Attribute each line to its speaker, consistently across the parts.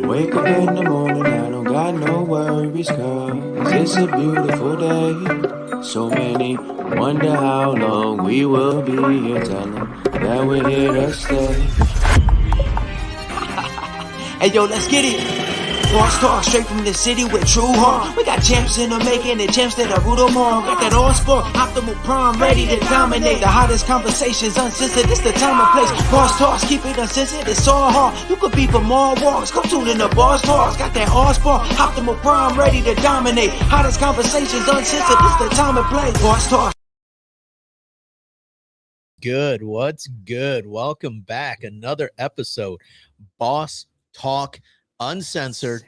Speaker 1: Wake up in the morning, I don't got no worries, cause it's a beautiful day. So many wonder how long we will be here, tell 'em that we're here to stay. Hey yo, let's get it! Boss Talk straight from the city with true heart. We got champs in the making and champs that are rule them all. Got that all sport, optimal prime, ready to dominate. The hottest conversations uncensored, this the time and place. Boss Talks, keep it uncensored, it's all hard. You could be for more walks, come tune in to Boss Talks. Got that all sport, optimal prime, ready to dominate. Hottest conversations uncensored, this the time and place. Boss Talk.
Speaker 2: Good. What's good? Welcome back. Another episode, Boss Talk Uncensored.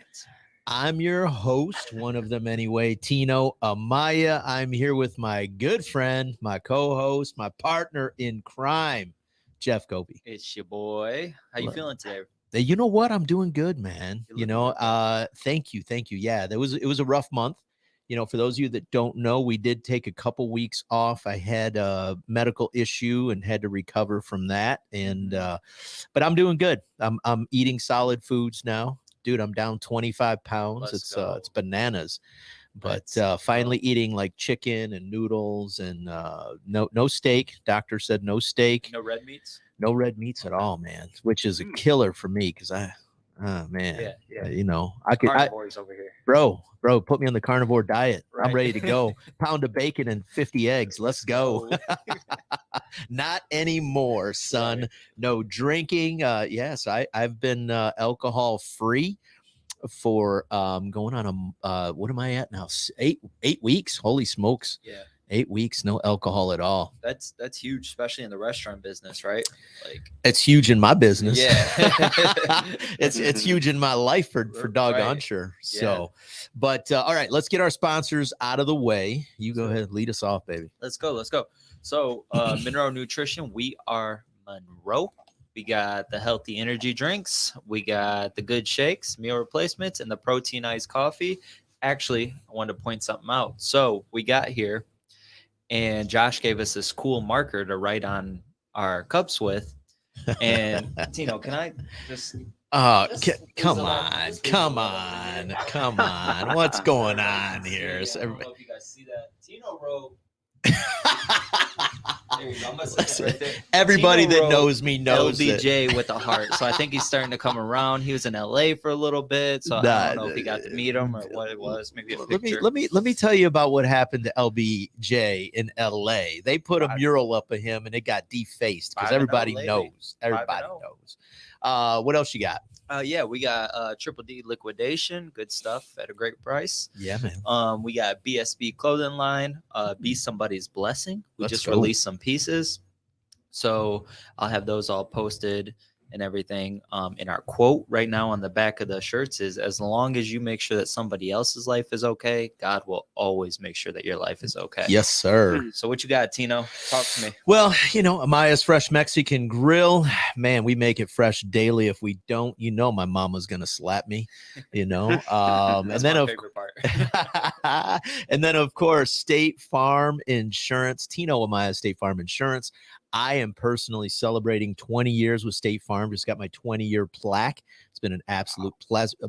Speaker 2: I'm your host, one of them anyway, Tino, Amaya. I'm here with my good friend, my co-host, my partner in crime, Jeff Copi.
Speaker 3: It's your boy. How you feeling today?
Speaker 2: You know what? I'm doing good, man.
Speaker 3: You're looking good.
Speaker 2: Thank you. Yeah, it was a rough month. You know, for those of you that don't know, we did take a couple weeks off. I had a medical issue and had to recover from that. And but I'm doing good. I'm eating solid foods now. Dude, I'm down 25 pounds. It's bananas. But finally eating like chicken and noodles and no steak. Doctor said no steak.
Speaker 3: No red meats?
Speaker 2: No red meats at all, man, which is a killer for me because man.
Speaker 3: Yeah.
Speaker 2: You know, I could
Speaker 3: Carnivores over here.
Speaker 2: Bro, put me on the carnivore diet.
Speaker 3: Right.
Speaker 2: I'm ready to go. Pound of bacon and 50 eggs. Let's go. Not anymore, son.
Speaker 3: Right.
Speaker 2: No drinking. Yes, I've been alcohol free for going on what am I at now? 8 weeks. Holy smokes.
Speaker 3: Yeah.
Speaker 2: 8 weeks, no alcohol at all.
Speaker 3: That's huge, especially in the restaurant business, right? Like
Speaker 2: it's huge in my business.
Speaker 3: Yeah.
Speaker 2: it's huge in my life for doggone
Speaker 3: Right.
Speaker 2: sure.
Speaker 3: Yeah.
Speaker 2: So, but all right, let's get our sponsors out of the way. You go ahead, lead us off, baby.
Speaker 3: Let's go. So Monroe Nutrition, we are Monroe. We got the healthy energy drinks, we got the good shakes, meal replacements, and the protein iced coffee. Actually, I wanted to point something out. So we got here and Josh gave us this cool marker to write on our cups with. And Tino, can I just
Speaker 2: come on. What's going on here?
Speaker 3: I don't know if you guys see that. Tino wrote. There you go. I'm gonna set that right there.
Speaker 2: Everybody
Speaker 3: Tino
Speaker 2: that
Speaker 3: wrote
Speaker 2: knows me knows
Speaker 3: LBJ with a heart. So I think he's starting to come around. He was in LA for a little bit, so I don't know if he got to meet him or what it was. Maybe a picture.
Speaker 2: Let me tell you about what happened to LBJ in LA. They put a mural up of him and it got defaced because everybody knows. Everybody knows. What else you got?
Speaker 3: Yeah, we got Triple D liquidation, good stuff at a great price.
Speaker 2: Yeah, man.
Speaker 3: We got BSB clothing line, Be Somebody's Blessing. We
Speaker 2: Let's
Speaker 3: just
Speaker 2: go.
Speaker 3: released some pieces, so I'll have those all posted and everything. And our quote right now on the back of the shirts is, as long as you make sure that somebody else's life is okay, God will always make sure that your life is okay.
Speaker 2: Yes, sir.
Speaker 3: So what you got, Tino? Talk to me.
Speaker 2: Well, you know, Amaya's Fresh Mexican Grill, man, we make it fresh daily. If we don't, you know, my mama's going to slap me, you know.
Speaker 3: That's my favorite part.
Speaker 2: And then, of course, State Farm Insurance, Tino Amaya State Farm Insurance. I am personally celebrating 20 years with State Farm. Just got my 20-year plaque. It's been an absolute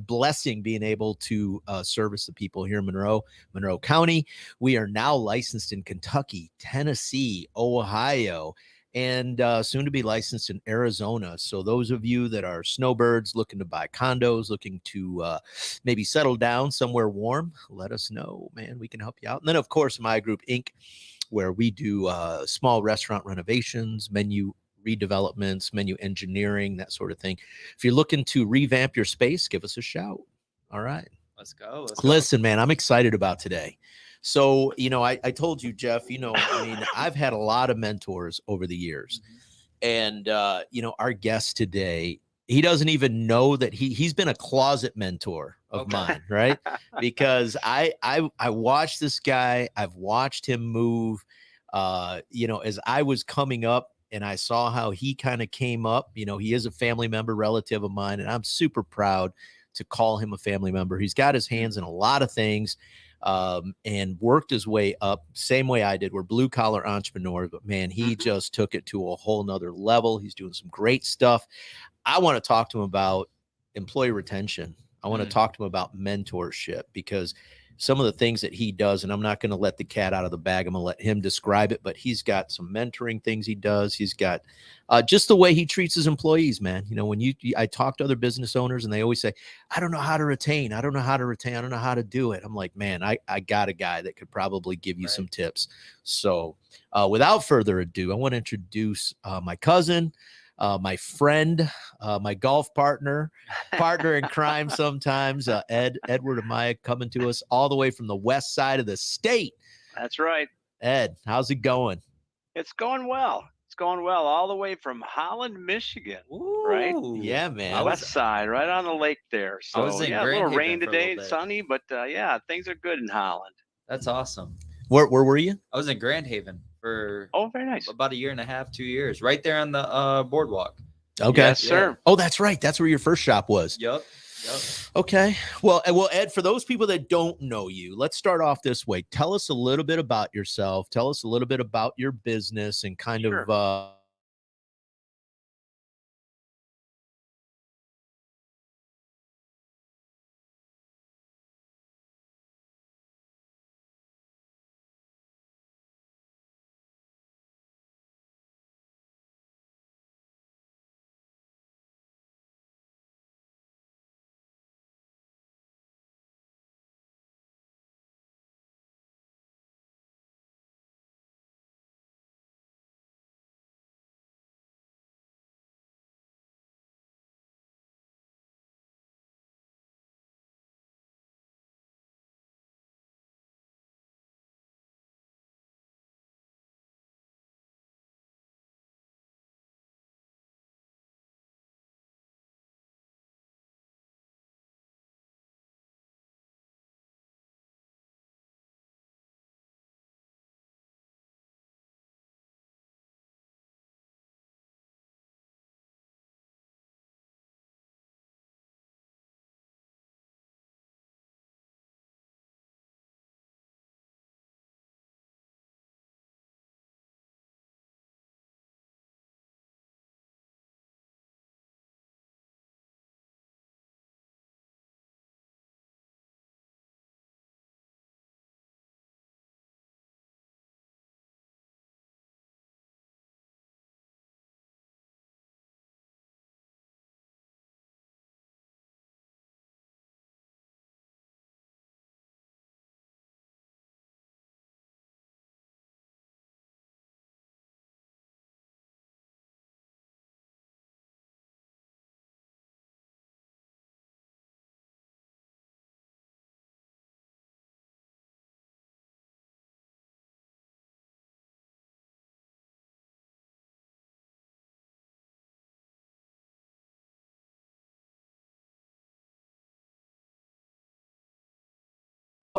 Speaker 2: blessing being able to service the people here in Monroe County. We are now licensed in Kentucky, Tennessee, Ohio, and soon to be licensed in Arizona. So those of you that are snowbirds looking to buy condos, looking to maybe settle down somewhere warm, let us know, man. We can help you out. And then, of course, My Group Inc., where we do small restaurant renovations, menu redevelopments, menu engineering, that sort of thing. If you're looking to revamp your space, give us a shout. All right.
Speaker 3: Let's go.
Speaker 2: Listen, man, I'm excited about today. So, you know, I told you, Jeff, you know, I mean, I've had a lot of mentors over the years. And, you know, our guest today, he doesn't even know that he's been a closet mentor of mine, right? Because I watched this guy. I've watched him move, you know, as I was coming up and I saw how he kind of came up. You know, he is a family member, relative of mine, and I'm super proud to call him a family member. He's got his hands in a lot of things. and worked his way up, same way I did. We're blue collar entrepreneurs, but man, he just took it to a whole nother level. He's doing some great stuff. I want to talk to him about employee retention. I want to talk to him about mentorship, because some of the things that he does, and I'm not going to let the cat out of the bag, I'm going to let him describe it, but he's got some mentoring things he does. He's got just the way he treats his employees, man. You know, when I talk to other business owners and they always say, I don't know how to retain. I don't know how to retain. I don't know how to do it. I'm like, man, I got a guy that could probably give you some tips. So without further ado, I want to introduce my cousin, my friend, my golf partner in crime sometimes, Edward Amaya, coming to us all the way from the west side of the state.
Speaker 4: That's right.
Speaker 2: Ed, how's it going?
Speaker 4: It's going well. It's going well all the way from Holland, Michigan.
Speaker 3: Ooh,
Speaker 4: right?
Speaker 2: Yeah, man.
Speaker 4: West side, right on the lake there. So
Speaker 3: I was in
Speaker 4: yeah, a
Speaker 3: Grand
Speaker 4: little
Speaker 3: Haven
Speaker 4: rain
Speaker 3: for a
Speaker 4: today,
Speaker 3: little bit.
Speaker 4: sunny, but yeah, things are good in Holland.
Speaker 3: That's awesome.
Speaker 2: Where were you?
Speaker 3: I was in Grand Haven for
Speaker 4: Very nice.
Speaker 3: about a year and a half, 2 years, right there on the boardwalk.
Speaker 2: Okay.
Speaker 4: Yes, sir.
Speaker 2: Oh, that's right. That's where your first shop was.
Speaker 3: Yep.
Speaker 2: Okay. Well, Ed, for those people that don't know you, let's start off this way. Tell us a little bit about yourself. Tell us a little bit about your business and kind
Speaker 4: Sure.
Speaker 2: of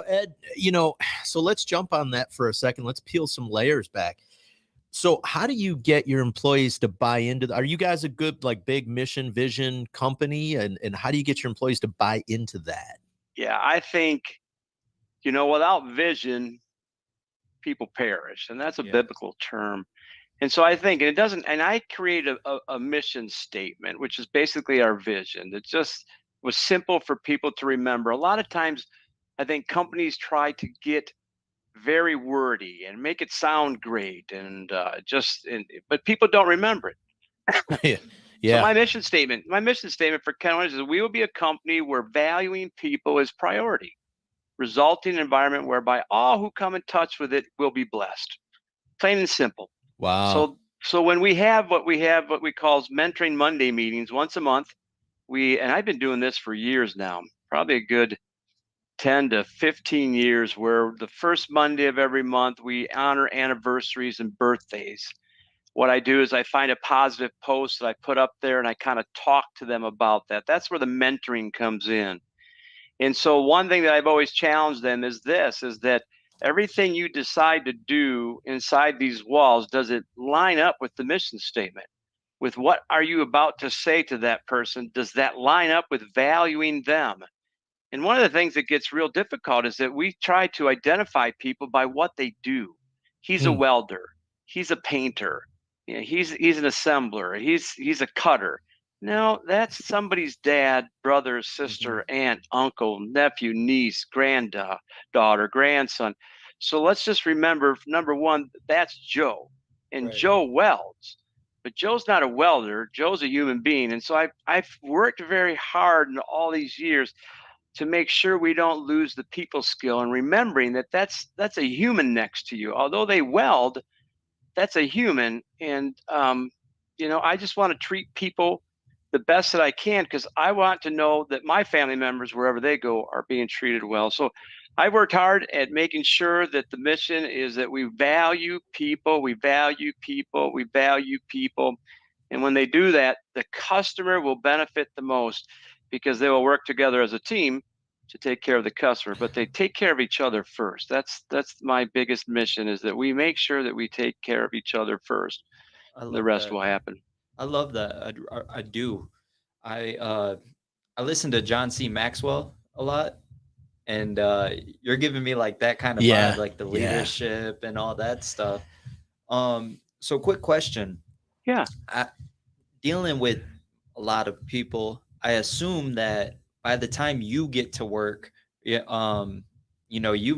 Speaker 2: Ed, so let's jump on that for a second. Let's peel some layers back. So how do you get your employees to buy into are you guys a good, like, big mission vision company? And how do you get your employees to buy into that?
Speaker 4: Yeah, I think, without vision, people perish. And that's a biblical term. And so I think, and I created a mission statement, which is basically our vision. It just was simple for people to remember. A lot of times, I think companies try to get very wordy and make it sound great, and but people don't remember it.
Speaker 2: Yeah.
Speaker 4: So my mission statement for Kenowa is we will be a company where valuing people is priority, resulting in an environment whereby all who come in touch with it will be blessed. Plain and simple.
Speaker 2: Wow.
Speaker 4: So when we have what we call mentoring Monday meetings once a month, and I've been doing this for years now, probably a good 10 to 15 years, where the first Monday of every month we honor anniversaries and birthdays. What I do is I find a positive post that I put up there and I kind of talk to them about that. That's where the mentoring comes in. And so one thing that I've always challenged them is that everything you decide to do inside these walls, does it line up with the mission statement? With what are you about to say to that person? Does that line up with valuing them? And one of the things that gets real difficult is that we try to identify people by what they do. He's a welder. He's a painter. You know, he's an assembler. He's a cutter. No, that's somebody's dad, brother, sister, aunt, uncle, nephew, niece, granddaughter, grandson. So let's just remember, number one, that's Joe. And Joe welds. But Joe's not a welder. Joe's a human being. And so I've worked very hard in all these years to make sure we don't lose the people skill, and remembering that that's a human next to you. Although they weld, that's a human. And I just want to treat people the best that I can, because I want to know that my family members, wherever they go, are being treated well. So I worked hard at making sure that the mission is that we value people, we value people, we value people. And when they do that, the customer will benefit the most, because they will work together as a team to take care of the customer, but they take care of each other first. That's my biggest mission, is that we make sure that we take care of each other first. The rest will happen.
Speaker 3: I love that. I do. I listen to John C. Maxwell a lot, and you're giving me like that kind of vibe, like the leadership and all that stuff. So quick question.
Speaker 4: Yeah.
Speaker 3: Dealing with a lot of people, I assume that by the time you get to work, you've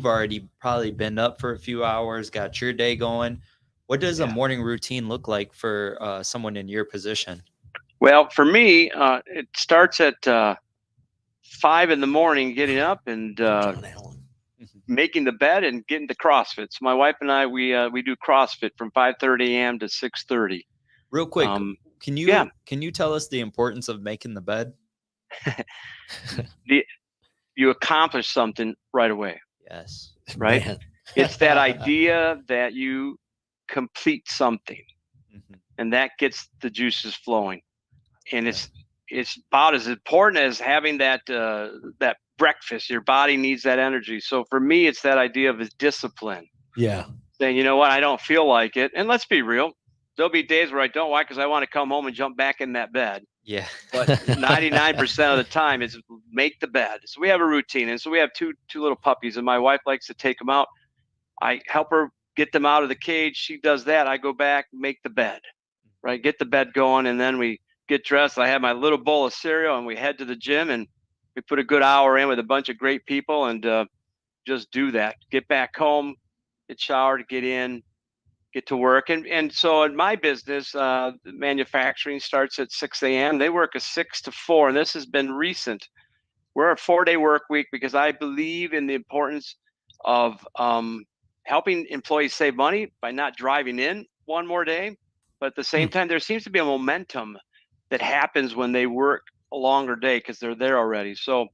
Speaker 3: already probably been up for a few hours, got your day going. What does a morning routine look like for someone in your position?
Speaker 4: Well, for me, it starts at 5 a.m, getting up and making the bed and getting to CrossFit. So my wife and I, we do CrossFit from 5:30 a.m. to 6:30.
Speaker 3: Real quick, can you tell us the importance of making the bed?
Speaker 4: You accomplish something right away.
Speaker 3: Yes.
Speaker 4: Right. Man. It's that idea that you complete something, and that gets the juices flowing. And it's about as important as having that breakfast. Your body needs that energy. So for me, it's that idea of discipline.
Speaker 2: Yeah.
Speaker 4: Saying, you know what, I don't feel like it. And let's be real, there'll be days where I don't. Why? Because I want to come home and jump back in that bed.
Speaker 3: Yeah.
Speaker 4: But 99% of the time is make the bed. So we have a routine. And so we have two little puppies, and my wife likes to take them out. I help her get them out of the cage. She does that. I go back, make the bed, right? Get the bed going. And then we get dressed. I have my little bowl of cereal, and we head to the gym, and we put a good hour in with a bunch of great people, and just do that. Get back home, get showered, get in, get to work. And so in my business, manufacturing starts at 6 a.m. They work a 6 to 4, and this has been recent. We're a 4-day work week, because I believe in the importance of helping employees save money by not driving in one more day. But at the same time, there seems to be a momentum that happens when they work a longer day, because they're there already. So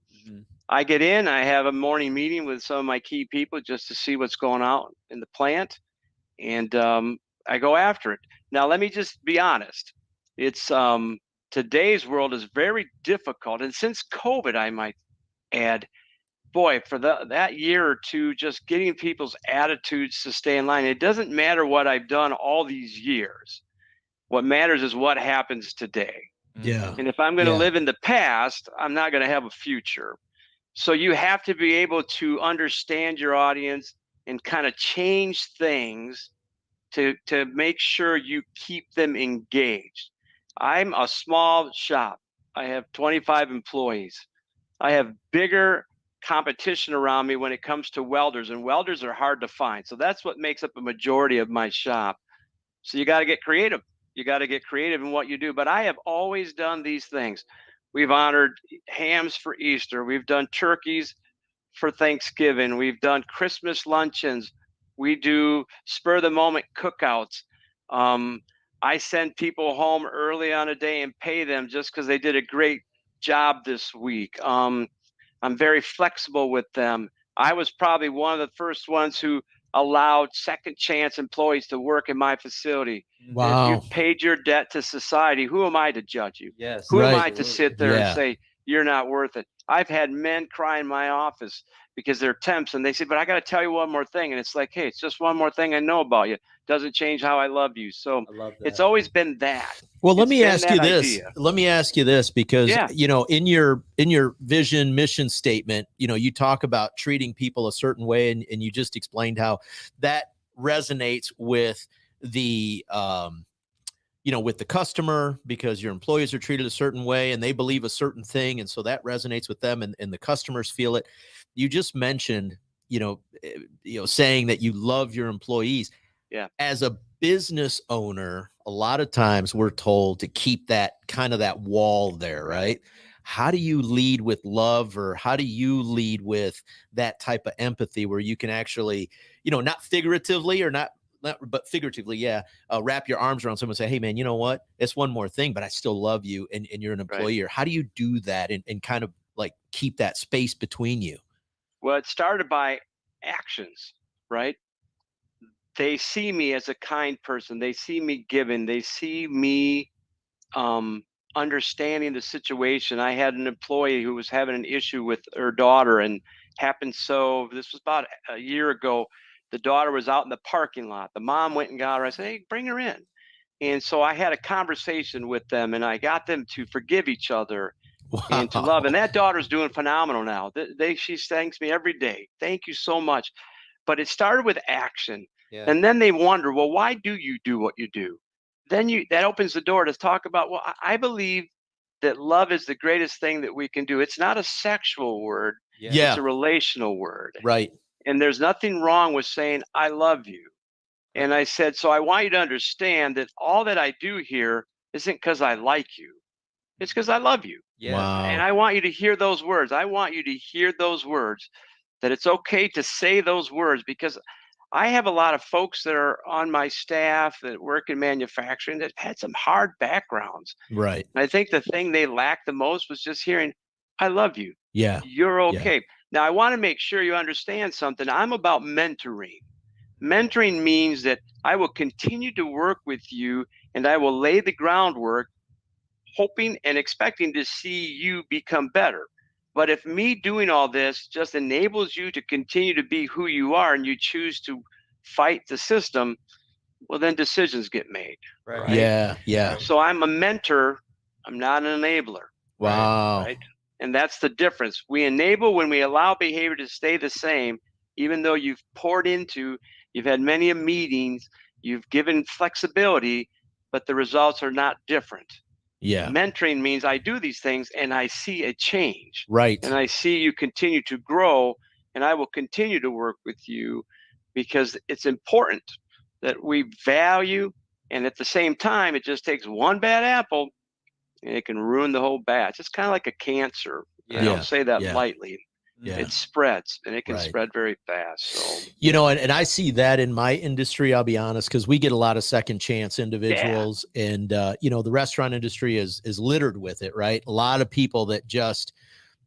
Speaker 4: I get in, I have a morning meeting with some of my key people just to see what's going on in the plant. And I go after it. Now, let me just be honest. It's today's world is very difficult. And since COVID, I might add, boy, for that year or two, just getting people's attitudes to stay in line. It doesn't matter what I've done all these years. What matters is what happens today.
Speaker 2: Yeah.
Speaker 4: And if I'm going to live in the past, I'm not going to have a future. So you have to be able to understand your audience and kind of change things to make sure you keep them engaged. I'm a small shop. I have 25 employees. I have bigger competition around me when it comes to welders, and welders are hard to find. So that's what makes up a majority of my shop. So you got to get creative. You got to get creative in what you do. But I have always done these things. We've honored hams for Easter. We've done turkeys for Thanksgiving. We've done Christmas luncheons. We do spur of the moment cookouts. I send people home early on a day and pay them just because they did a great job this week. I'm very flexible with them. I was probably one of the first ones who allowed second chance employees to work in my facility.
Speaker 2: Wow.
Speaker 4: If you paid your debt to society, who am I to judge you?
Speaker 3: Yes.
Speaker 4: Who am I to sit there and say you're not worth it? I've had men cry in my office because they're temps and they say, but I got to tell you one more thing. And it's like, hey, it's just one more thing I know about you. Doesn't change how I love you. So
Speaker 3: I love
Speaker 4: it's
Speaker 3: that.
Speaker 4: always been that.
Speaker 2: Well, let
Speaker 4: It's
Speaker 2: me
Speaker 4: been
Speaker 2: ask you
Speaker 4: that
Speaker 2: this.
Speaker 4: idea.
Speaker 2: Let me ask you this, because
Speaker 4: Yeah.
Speaker 2: you know, in your vision mission statement, you know, you talk about treating people a certain way, and you just explained how that resonates with the you know, with the customer, because your employees are treated a certain way and they believe a certain thing, and so that resonates with them, and the customers feel it. You just mentioned, you know, saying that you love your employees.
Speaker 4: Yeah.
Speaker 2: As a business owner, a lot of times we're told to keep that kind of that wall there, right? How do you lead with love, or how do you lead with that type of empathy where you can actually, you know, not figuratively or not, but figuratively, yeah, wrap your arms around someone and say, hey, man, you know what? It's one more thing, but I still love you, and you're an employee. Or how do you do that and kind of like keep that space between you?
Speaker 4: Well, it started by actions, right? They see me as a kind person. They see me giving. They see me um, understanding the situation. I had an employee who was having an issue with her daughter, and happened so this was about a year ago. The daughter was out in the parking lot. The mom went and got her. I said, "Hey, bring her in." And so I had a conversation with them, and I got them to forgive each other and to love. And
Speaker 2: Wow.
Speaker 4: that daughter's doing phenomenal now. She thanks me every day. Thank you so much. But it started with action,
Speaker 2: Yeah.
Speaker 4: and then they wonder, well, why do you do what you do? Then that opens the door to talk about, well, I believe that love is the greatest thing that we can do. It's not a sexual word, it's
Speaker 2: Yeah.
Speaker 4: a relational word.
Speaker 2: Right.
Speaker 4: And there's nothing wrong with saying, I love you. And I said, so I want you to understand that all that I do here isn't because I like you, it's because I love you.
Speaker 3: Yeah.
Speaker 4: And
Speaker 2: Wow.
Speaker 4: I want you to hear those words. I want you to hear those words, that it's okay to say those words, because I have a lot of folks that are on my staff that work in manufacturing that had some hard backgrounds.
Speaker 2: Right.
Speaker 4: And I think the thing they lacked the most was just hearing, I love you.
Speaker 2: Yeah.
Speaker 4: You're
Speaker 2: Yeah.
Speaker 4: okay. Now, I want to make sure you understand something. I'm about mentoring. Mentoring means that I will continue to work with you and I will lay the groundwork, hoping and expecting to see you become better. But if me doing all this just enables you to continue to be who you are and you choose to fight the system, well, then decisions get made.
Speaker 3: Right.
Speaker 4: Right.
Speaker 2: Yeah. Yeah.
Speaker 4: So I'm a mentor, I'm not an enabler.
Speaker 2: Wow.
Speaker 4: Right. And that's the difference. We enable when we allow behavior to stay the same, even though you've poured into, you've had many meetings, you've given flexibility, but the results are not different.
Speaker 2: Yeah.
Speaker 4: Mentoring means I do these things and I see a change,
Speaker 2: Right.
Speaker 4: and I see you continue to grow, and I will continue to work with you, because it's important that we value. And at the same time, it just takes one bad apple and it can ruin the whole batch. It's kind of like a cancer. And I
Speaker 3: Yeah.
Speaker 4: don't say that
Speaker 2: Yeah.
Speaker 4: lightly.
Speaker 2: Yeah.
Speaker 4: It spreads, and it can
Speaker 2: Right.
Speaker 4: spread very fast. So
Speaker 2: You know, and I see that in my industry, I'll be honest, because we get a lot of second chance individuals, and you know, the restaurant industry is littered with it, right? A lot of people that just,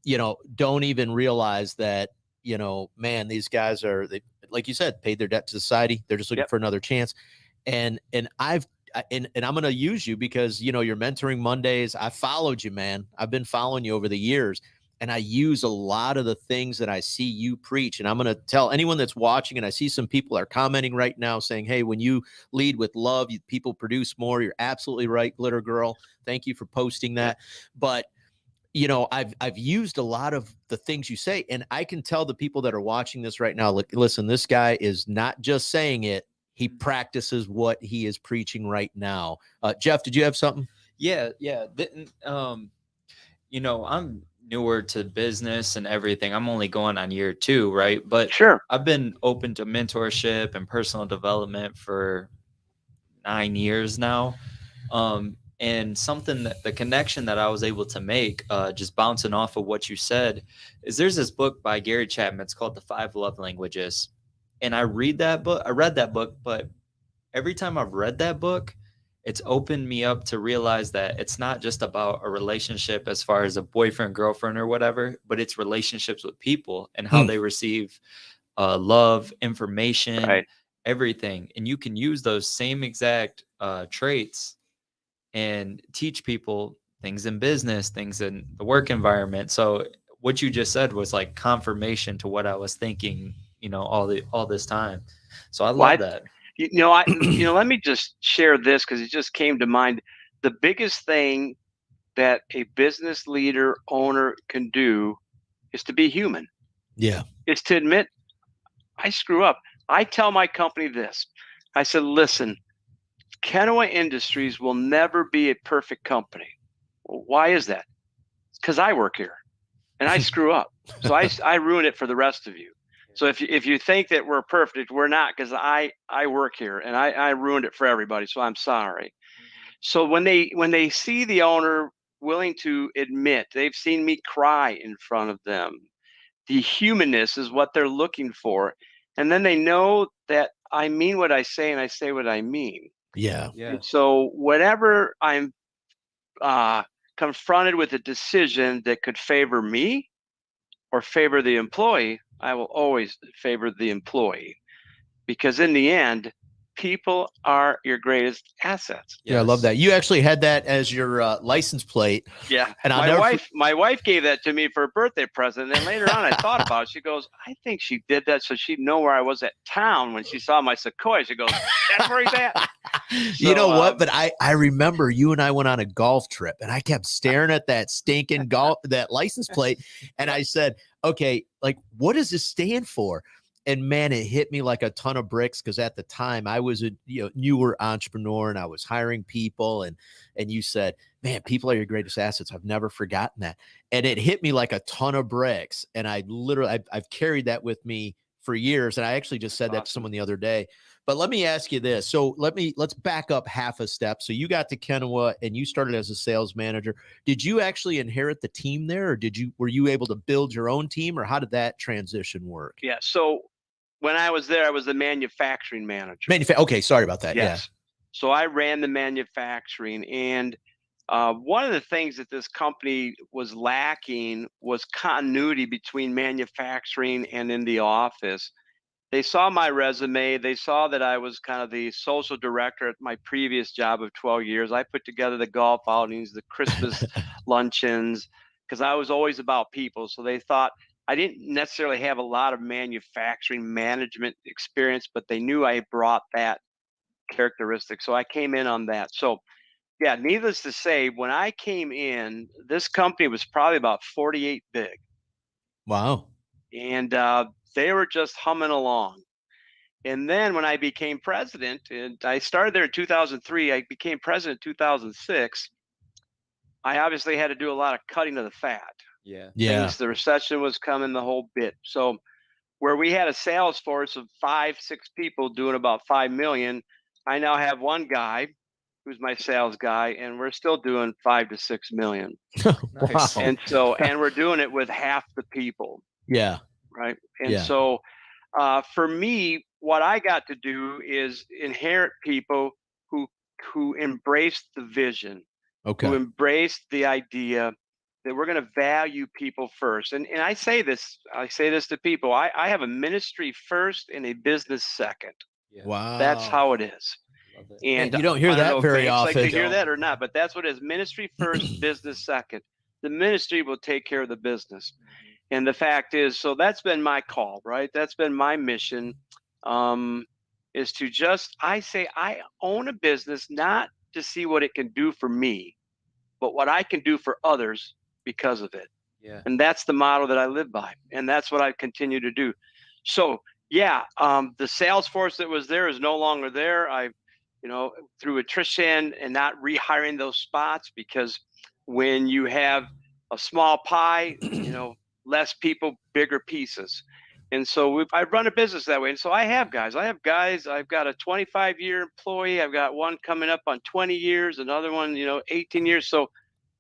Speaker 2: you know, don't even realize that, you know, man, these guys are, they, like you said, paid their debt to society. They're just looking
Speaker 4: Yep.
Speaker 2: for another chance. And I'm going to use you because, you know, you're mentoring Mondays. I followed you, man. I've been following you over the years, and I use a lot of the things that I see you preach. And I'm going to tell anyone that's watching, and I see some people are commenting right now saying, hey, when you lead with love, people produce more. You're absolutely right, Glitter Girl. Thank you for posting that. But you know, I've used a lot of the things you say, and I can tell the people that are watching this right now, look, listen, this guy is not just saying it, he practices what he is preaching right now. Jeff, did you have something?
Speaker 3: Yeah. You know, I'm newer to business and everything. I'm only going on year 2, right? But
Speaker 4: sure.
Speaker 3: I've been open to mentorship and personal development for 9 years now. And something that the connection that I was able to make, just bouncing off of what you said, is there's this book by Gary Chapman. It's called The 5 Love Languages. And I read that book, but every time I've read that book, it's opened me up to realize that it's not just about a relationship as far as a boyfriend, girlfriend, or whatever, but it's relationships with people and how they receive love, information,
Speaker 4: Right.
Speaker 3: everything. And you can use those same exact traits and teach people things in business, things in the work environment. So what you just said was like confirmation to what I was thinking, all this time. So I love that.
Speaker 4: Let me just share this because it just came to mind. The biggest thing that a business leader owner can do is to be human.
Speaker 2: Yeah.
Speaker 4: Is to admit, I screw up. I tell my company this. I said, listen, Kenowa Industries will never be a perfect company. Well, why is that? Because I work here and I screw up. So I ruin it for the rest of you. So if you think that we're perfect, we're not, because I work here and I ruined it for everybody. So I'm sorry. So when they see the owner willing to admit, they've seen me cry in front of them. The humanness is what they're looking for. And then they know that I mean what I say and I say what I mean.
Speaker 2: Yeah.
Speaker 4: And so whenever I'm confronted with a decision that could favor me or favor the employee, I will always favor the employee, because in the end, people are your greatest assets.
Speaker 2: Yeah, I love that. You actually had that as your license plate.
Speaker 4: Yeah.
Speaker 2: And
Speaker 4: my wife gave that to me for a birthday present. And then later on, I thought about it. She goes, I think she did that so she'd know where I was at town when she saw my Sequoia. She goes, that's where he's at.
Speaker 2: So, you know what? But I remember you and I went on a golf trip and I kept staring at that stinking that license plate. And I said, okay, like, what does this stand for? And man, it hit me like a ton of bricks, because at the time I was a newer entrepreneur and I was hiring people, and you said, man, people are your greatest assets. I've never forgotten that. And it hit me like a ton of bricks. And I've carried that with me for years. And I actually just said that to someone the other day. But let me ask you this. So let's back up half a step. So you got to Kenowa and you started as a sales manager. Did you actually inherit the team there, or were you able to build your own team, or how did that transition work?
Speaker 4: Yeah. So when I was there, I was the manufacturing manager.
Speaker 2: Okay, sorry about that.
Speaker 4: Yes. Yeah. So I ran the manufacturing, and one of the things that this company was lacking was continuity between manufacturing and in the office. They saw my resume. They saw that I was kind of the social director at my previous job of 12 years. I put together the golf outings, the Christmas luncheons, because I was always about people. So they thought I didn't necessarily have a lot of manufacturing management experience, but they knew I brought that characteristic. So I came in on that. So yeah, needless to say, when I came in, this company was probably about 48 big.
Speaker 2: Wow.
Speaker 4: And they were just humming along. And then when I became president, and I started there in 2003, I became president in 2006. I obviously had to do a lot of cutting of the fat.
Speaker 3: Yeah.
Speaker 4: The recession was coming, the whole bit. So where we had a sales force of 5-6 people doing about 5 million, I now have one guy who's my sales guy, and we're still doing 5 to 6 million.
Speaker 3: Nice.
Speaker 4: And we're doing it with half the people.
Speaker 2: Yeah.
Speaker 4: Right. And so for me, what I got to do is inherit people who embrace the vision, who embrace the idea that we're going to value people first. And I say this to people. I have a ministry first and a business second.
Speaker 3: Yeah.
Speaker 2: Wow.
Speaker 4: That's how it is. And
Speaker 2: you don't hear that very often.
Speaker 4: Like to hear that or not, but that's what it is. Ministry first, business second. The ministry will take care of the business. And the fact is, so that's been my call, right? That's been my mission, is to I own a business not to see what it can do for me, but what I can do for others because of it.
Speaker 3: Yeah.
Speaker 4: And that's the model that I live by. And that's what I continue to do. So yeah, the sales force that was there is no longer there. Through attrition and not rehiring those spots, because when you have a small pie, less people, bigger pieces. And so I run a business that way. And so I have guys. I've got a 25-year employee. I've got one coming up on 20 years, another one, 18 years. So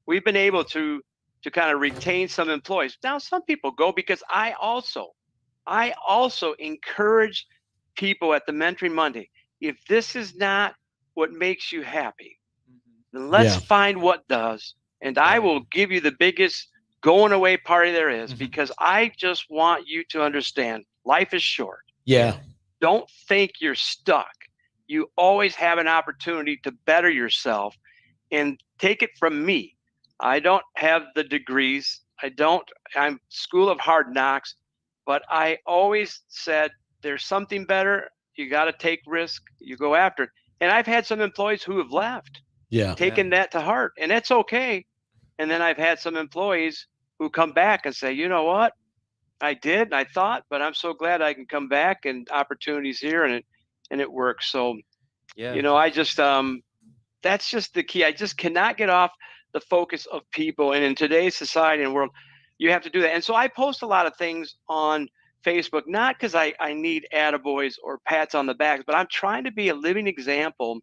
Speaker 4: we've been able to kind of retain some employees. Now, some people go because I also encourage people at the Mentoring Monday. If this is not what makes you happy, then let's find what does. And I will give you the biggest going away party there is, because I just want you to understand life is short.
Speaker 2: Yeah.
Speaker 4: Don't think you're stuck. You always have an opportunity to better yourself, and take it from me. I don't have the degrees. I'm school of hard knocks, but I always said there's something better. You got to take risk. You go after it. And I've had some employees who have left, taken that to heart, and that's okay. And then I've had some employees who come back and say, you know what? I did, and I thought, but I'm so glad I can come back and opportunities here, and it works. So,
Speaker 3: Yeah.
Speaker 4: you know, I just that's just the key. I just cannot get off the focus of people. And in today's society and world, you have to do that. And so I post a lot of things on Facebook, not because I need attaboys or pats on the back, but I'm trying to be a living example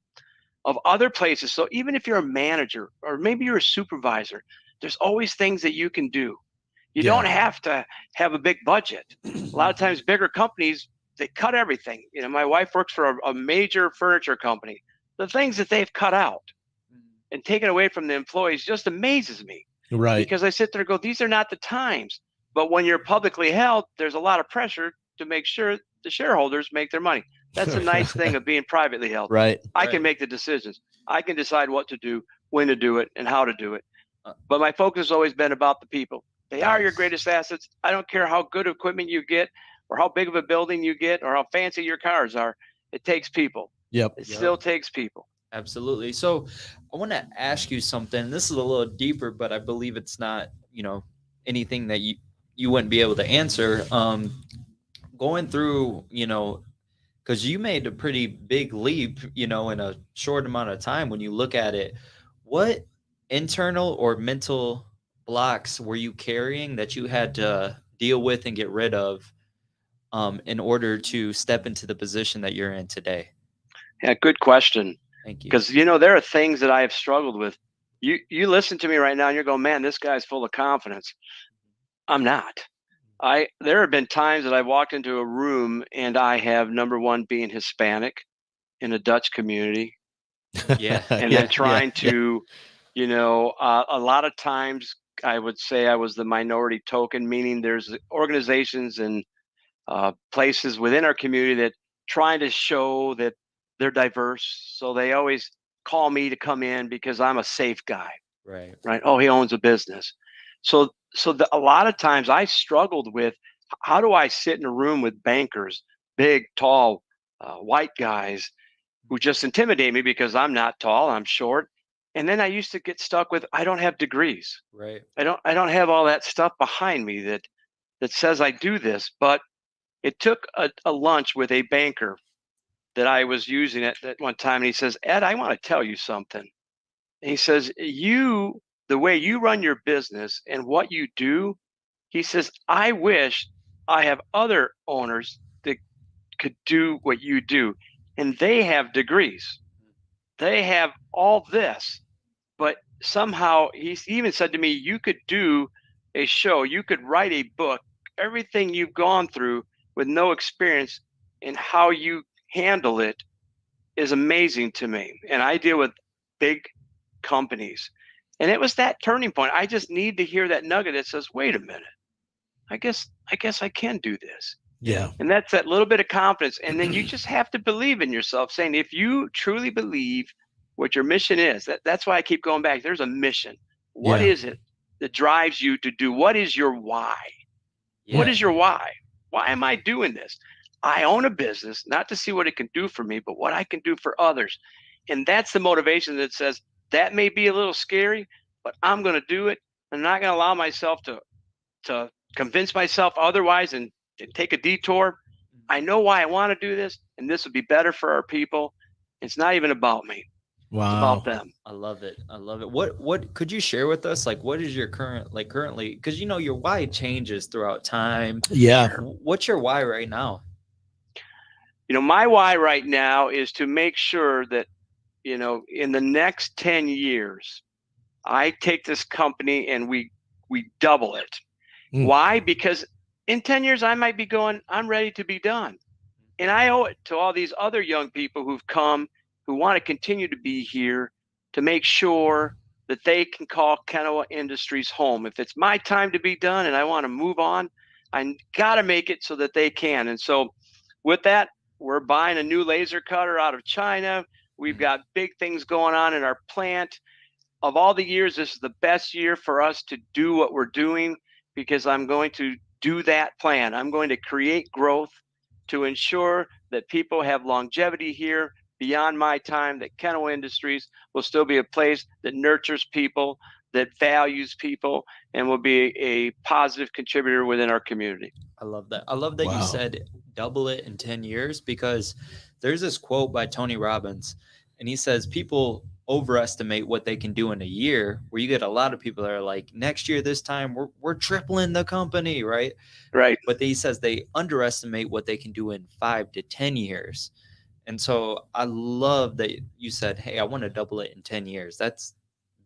Speaker 4: of other places. So even if you're a manager or maybe you're a supervisor, there's always things that you can do. You don't have to have a big budget. A lot of times bigger companies, they cut everything. You know, my wife works for a major furniture company. The things that they've cut out and taken away from the employees just amazes me.
Speaker 2: Right.
Speaker 4: Because I sit there and go, these are not the times. But when you're publicly held, there's a lot of pressure to make sure the shareholders make their money. That's a nice thing of being privately held.
Speaker 2: Right.
Speaker 4: I can make the decisions. I can decide what to do, when to do it, and how to do it. But my focus has always been about the people. They are your greatest assets. I don't care how good equipment you get or how big of a building you get or how fancy your cars are. It takes people.
Speaker 2: Yep.
Speaker 4: It still takes people.
Speaker 3: Absolutely. So I want to ask you something. This is a little deeper, but I believe it's not, you know, anything that you wouldn't be able to answer. Going through, you know, because you made a pretty big leap, you know, in a short amount of time. When you look at it, what internal or mental blocks were you carrying that you had to deal with and get rid of in order to step into the position that you're in today?
Speaker 4: Yeah, good question.
Speaker 3: Thank you.
Speaker 4: Because, you know, there are things that I have struggled with. You listen to me right now and you're going, man, this guy's full of confidence. I'm not. There have been times that I walked into a room and I have, number one, being Hispanic in a Dutch community.
Speaker 3: Yeah.
Speaker 4: And then trying to, you know, a lot of times I would say I was the minority token, meaning there's organizations and places within our community that trying to show that they're diverse. So they always call me to come in because I'm a safe guy.
Speaker 3: Right.
Speaker 4: Right. Oh, he owns a business. So a lot of times I struggled with how do I sit in a room with bankers, big, tall, white guys who just intimidate me because I'm not tall, I'm short. And then I used to get stuck with I don't have degrees.
Speaker 3: Right.
Speaker 4: I don't have all that stuff behind me that says I do this. But it took a lunch with a banker that I was using at one time, and he says, Ed, I want to tell you something. And he says, the way you run your business and what you do, he says, I wish I have other owners that could do what you do. And they have degrees. They have all this. But somehow he even said to me, you could do a show, you could write a book, everything you've gone through with no experience and how you handle it is amazing to me. And I deal with big companies. And it was that turning point. I just need to hear that nugget that says, wait a minute, I guess I can do this.
Speaker 2: Yeah.
Speaker 4: And that's that little bit of confidence. And then you just have to believe in yourself, saying, if you truly believe what your mission is, that's why I keep going back. There's a mission. What is it that drives you to do? What is your why?
Speaker 3: Yeah.
Speaker 4: What is your why? Why am I doing this? I own a business, not to see what it can do for me, but what I can do for others. And that's the motivation that says, that may be a little scary, but I'm going to do it. I'm not going to allow myself to convince myself otherwise and take a detour. I know why I want to do this, and this would be better for our people. It's not even about me.
Speaker 2: Wow.
Speaker 4: It's about them.
Speaker 3: I love it. I love it. What could you share with us? Like, what is your currently, because you know your why changes throughout time.
Speaker 2: Yeah.
Speaker 3: What's your why right now?
Speaker 4: You know, my why right now is to make sure that, you know, in the next 10 years, I take this company and we double it. Why? Because in 10 years, I might be going, I'm ready to be done. And I owe it to all these other young people who've come, who want to continue to be here, to make sure that they can call Kenowa Industries home. If it's my time to be done and I want to move on, I got to make it so that they can. And so with that, we're buying a new laser cutter out of China. We've got big things going on in our plant. of all the years, this is the best year for us to do what we're doing, because I'm going to do that plan. I'm going to create growth to ensure that people have longevity here beyond my time, that Kenowa Industries will still be a place that nurtures people, that values people, and will be a positive contributor within our community.
Speaker 3: I love that. I love that
Speaker 2: Wow.
Speaker 3: you said double it in 10 years, because there's this quote by Tony Robbins, and he says people overestimate what they can do in a year, where you get a lot of people that are like, next year, this time, we're tripling the company, right?
Speaker 4: Right.
Speaker 3: But he says they underestimate what they can do in 5 to 10 years. And so I love that you said, hey, I want to double it in 10 years. That's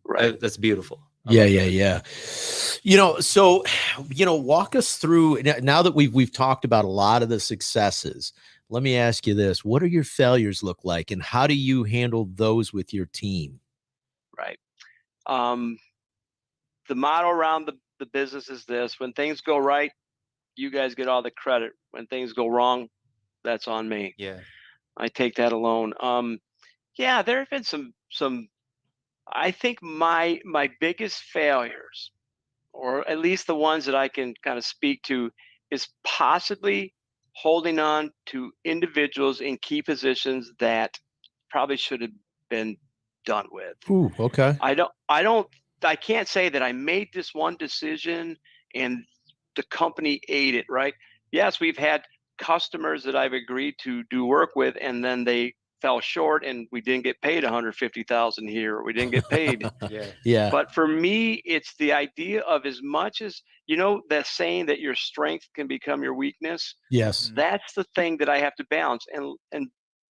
Speaker 4: Right.
Speaker 3: That's beautiful.
Speaker 2: Yeah. So, walk us through now that we've talked about a lot of the successes. Let me ask you this. What do your failures look like, and how do you handle those with your team?
Speaker 4: Right. The motto around the business is this: when things go right, you guys get all the credit. When things go wrong, that's on me.
Speaker 3: Yeah.
Speaker 4: I take that alone. Yeah, there have been some. I think my biggest failures, or at least the ones that I can kind of speak to, is possibly holding on to individuals in key positions that probably should have been done with.
Speaker 2: Ooh, okay.
Speaker 4: I can't say that I made this one decision and the company ate it, right? Yes, we've had customers that I've agreed to do work with, and then they fell short and we didn't get paid 150,000 here, or we didn't get paid.
Speaker 2: Yeah.
Speaker 4: But for me, it's the idea of, as much as, that saying that your strength can become your weakness.
Speaker 2: Yes.
Speaker 4: That's the thing that I have to balance. And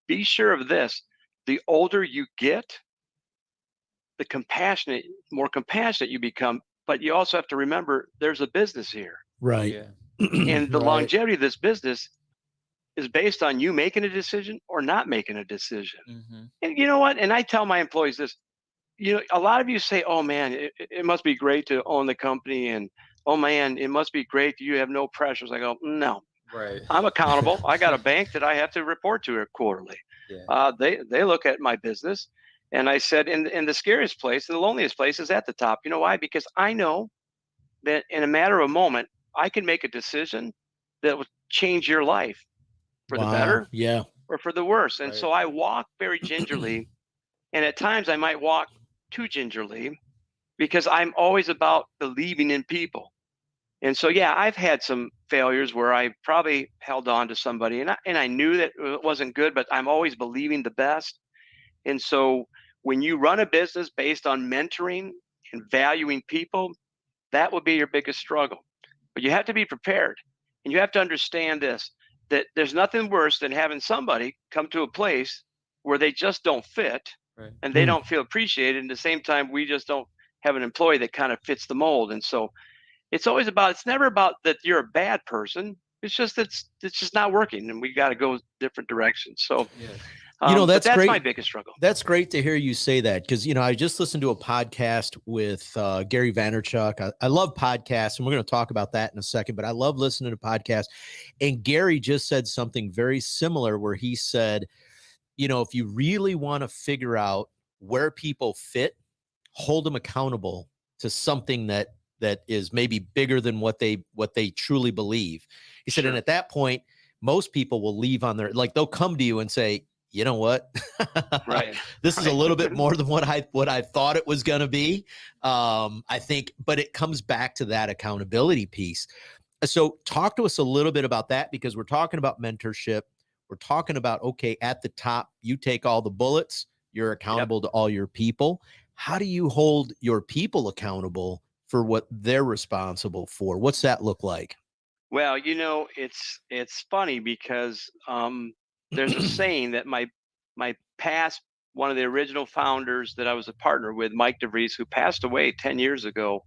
Speaker 4: be sure of this: the older you get, the more compassionate you become. But you also have to remember there's a business here.
Speaker 2: Right.
Speaker 3: Yeah.
Speaker 4: And the
Speaker 2: Right.
Speaker 4: longevity of this business is based on you making a decision or not making a decision.
Speaker 3: Mm-hmm.
Speaker 4: And you know what? And I tell my employees this: a lot of you say, oh man, it must be great to own the company, and oh man, it must be great that you have no pressures. I go, no,
Speaker 3: Right.
Speaker 4: I'm accountable. I got a bank that I have to report to quarterly.
Speaker 3: Yeah.
Speaker 4: They look at my business, and I said, in the scariest place, the loneliest place is at the top. You know why? Because I know that in a matter of a moment, I can make a decision that will change your life for the
Speaker 2: Wow.
Speaker 4: better
Speaker 2: Yeah.
Speaker 4: or for the worse. And
Speaker 3: Right.
Speaker 4: so I walk very gingerly, and at times I might walk too gingerly, because I'm always about believing in people. And so, yeah, I've had some failures where I probably held on to somebody, and I knew that it wasn't good, but I'm always believing the best. And so when you run a business based on mentoring and valuing people, that will be your biggest struggle. But you have to be prepared, and you have to understand this: that there's nothing worse than having somebody come to a place where they just don't fit,
Speaker 3: Right.
Speaker 4: and they
Speaker 2: Hmm.
Speaker 4: don't feel appreciated. And at the same time, we just don't have an employee that kind of fits the mold. And so it's never about that you're a bad person. It's just it's just not working, and we got to go different directions. So,
Speaker 3: Yeah.
Speaker 4: but
Speaker 2: That's
Speaker 4: that's
Speaker 2: great.
Speaker 4: my biggest struggle.
Speaker 2: That's great to hear you say that, because, I just listened to a podcast with Gary Vaynerchuk. I love podcasts, and we're going to talk about that in a second, but I love listening to podcasts. And Gary just said something very similar, where he said, if you really want to figure out where people fit, hold them accountable to something that is maybe bigger than what they truly believe. He said,
Speaker 4: Sure.
Speaker 2: and at that point, most people will leave on their, like, they'll come to you and say, you know what?
Speaker 4: Right.
Speaker 2: This is a
Speaker 4: Right.
Speaker 2: little bit more than what I thought it was going to be. I think, but it comes back to that accountability piece. So talk to us a little bit about that, because we're talking about mentorship. We're talking about, okay, at the top, you take all the bullets, you're accountable to all your people. How do you hold your people accountable for what they're responsible for? What's that look like?
Speaker 4: Well, it's funny, because there's a saying that my past one of the original founders that I was a partner with, Mike DeVries, who passed away 10 years ago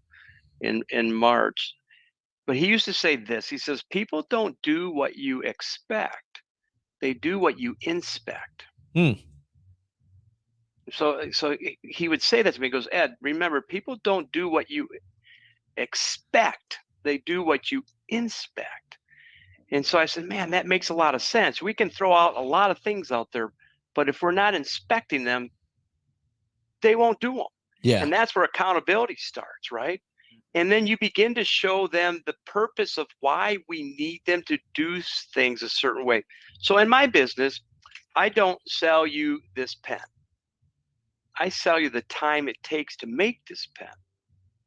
Speaker 4: in March. But he used to say this. He says, people don't do what you expect. They do what you inspect.
Speaker 2: Hmm.
Speaker 4: So he would say that to me. He goes, Ed, remember, people don't do what you expect. They do what you inspect. And so I said, man, that makes a lot of sense. We can throw out a lot of things out there, but if we're not inspecting them, they won't do them.
Speaker 2: Yeah.
Speaker 4: And that's where accountability starts, right? And then you begin to show them the purpose of why we need them to do things a certain way. So in my business, I don't sell you this pen. I sell you the time it takes to make this pen.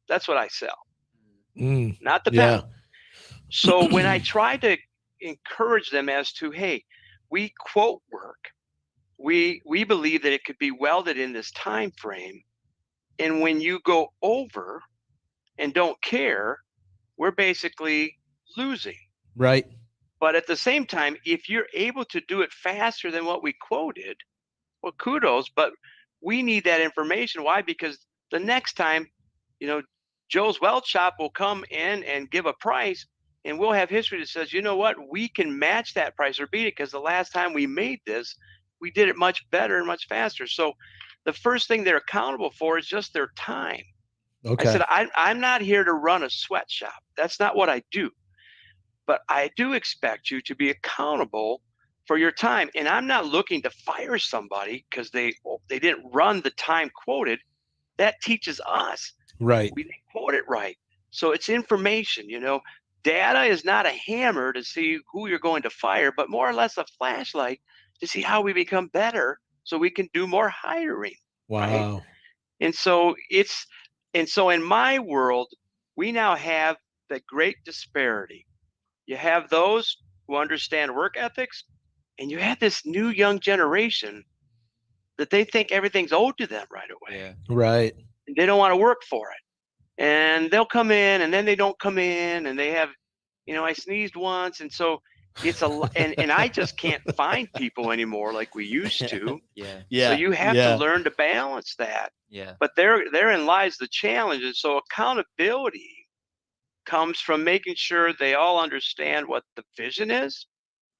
Speaker 4: That's what I sell, not the pen.
Speaker 2: Yeah.
Speaker 4: So when I try to encourage them as to, hey, we quote work, we believe that it could be welded in this time frame, and when you go over and don't care, we're basically losing.
Speaker 2: Right.
Speaker 4: But at the same time, if you're able to do it faster than what we quoted, well, kudos. But we need that information. Why? Because the next time, you know, Joe's Weld Shop will come in and give a price, and we'll have history that says, you know what, we can match that price or beat it because the last time we made this, we did it much better and much faster. So the first thing they're accountable for is just their time.
Speaker 2: Okay.
Speaker 4: I said, I'm not here to run a sweatshop. That's not what I do. But I do expect you to be accountable for your time. And I'm not looking to fire somebody because they didn't run the time quoted. That teaches us.
Speaker 2: Right.
Speaker 4: We didn't quote it right. So it's information, you know. Data is not a hammer to see who you're going to fire, but more or less a flashlight to see how we become better so we can do more hiring.
Speaker 2: Wow.
Speaker 4: Right? And so in my world, we now have the great disparity. You have those who understand work ethics, and you have this new young generation that they think everything's owed to them right away.
Speaker 3: Yeah.
Speaker 2: Right.
Speaker 4: And they don't want to work for it. And they'll come in and then they don't come in, and they have, you know, I sneezed once. And so it's and I just can't find people anymore like we used to.
Speaker 3: Yeah.
Speaker 2: Yeah.
Speaker 4: So you have to learn to balance that.
Speaker 3: Yeah.
Speaker 4: But therein lies the challenge. And so accountability comes from making sure they all understand what the vision is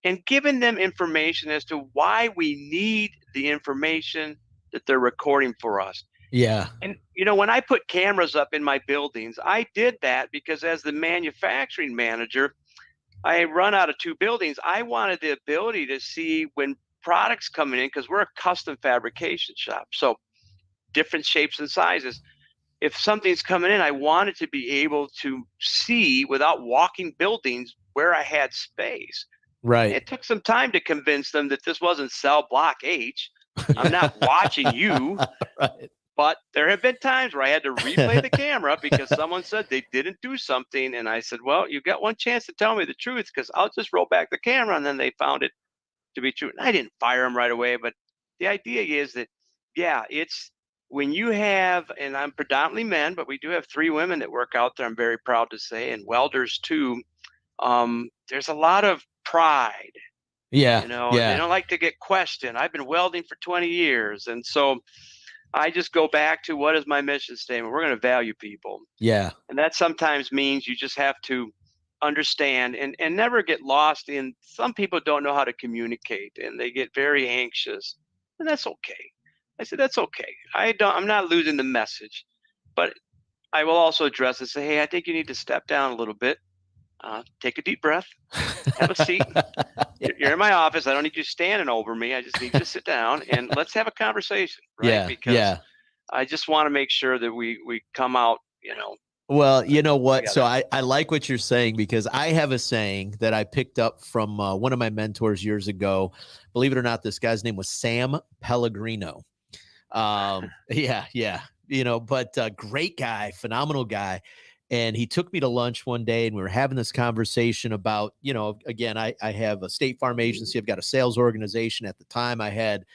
Speaker 4: and giving them information as to why we need the information that they're recording for us.
Speaker 2: Yeah.
Speaker 4: And, you know, when I put cameras up in my buildings, I did that because as the manufacturing manager, I run out of 2 buildings. I wanted the ability to see when products coming in, because we're a custom fabrication shop. So different shapes and sizes. If something's coming in, I wanted to be able to see without walking buildings where I had space.
Speaker 2: Right.
Speaker 4: It took some time to convince them that this wasn't cell block H. I'm not watching you.
Speaker 2: Right.
Speaker 4: But there have been times where I had to replay the camera because someone said they didn't do something. And I said, well, you got one chance to tell me the truth because I'll just roll back the camera. And then they found it to be true. And I didn't fire them right away. But the idea is that, yeah, it's when you have, and I'm predominantly men, but we do have 3 women that work out there, I'm very proud to say, and welders too. There's a lot of pride.
Speaker 2: Yeah.
Speaker 4: You know,
Speaker 2: Yeah.
Speaker 4: they don't like to get questioned. I've been welding for 20 years. And so I just go back to what is my mission statement? We're going to value people.
Speaker 2: Yeah.
Speaker 4: And that sometimes means you just have to understand and never get lost in, some people don't know how to communicate and they get very anxious. And that's okay. I said, that's okay. I'm not losing the message, but I will also address and say, hey, I think you need to step down a little bit. Take a deep breath, have a seat. You're in my office. I don't need you standing over me. I just need you to sit down and let's have a conversation, right?
Speaker 2: Yeah.
Speaker 4: Because I just want to make sure that we come out, you know.
Speaker 2: Well, you know what?
Speaker 4: together.
Speaker 2: So I like what you're saying because I have a saying that I picked up from one of my mentors years ago. Believe it or not, this guy's name was Sam Pellegrino. Yeah. You know, but great guy, phenomenal guy. And he took me to lunch one day and we were having this conversation about, you know, again, I have a State Farm agency. I've got a sales organization. At the time I had,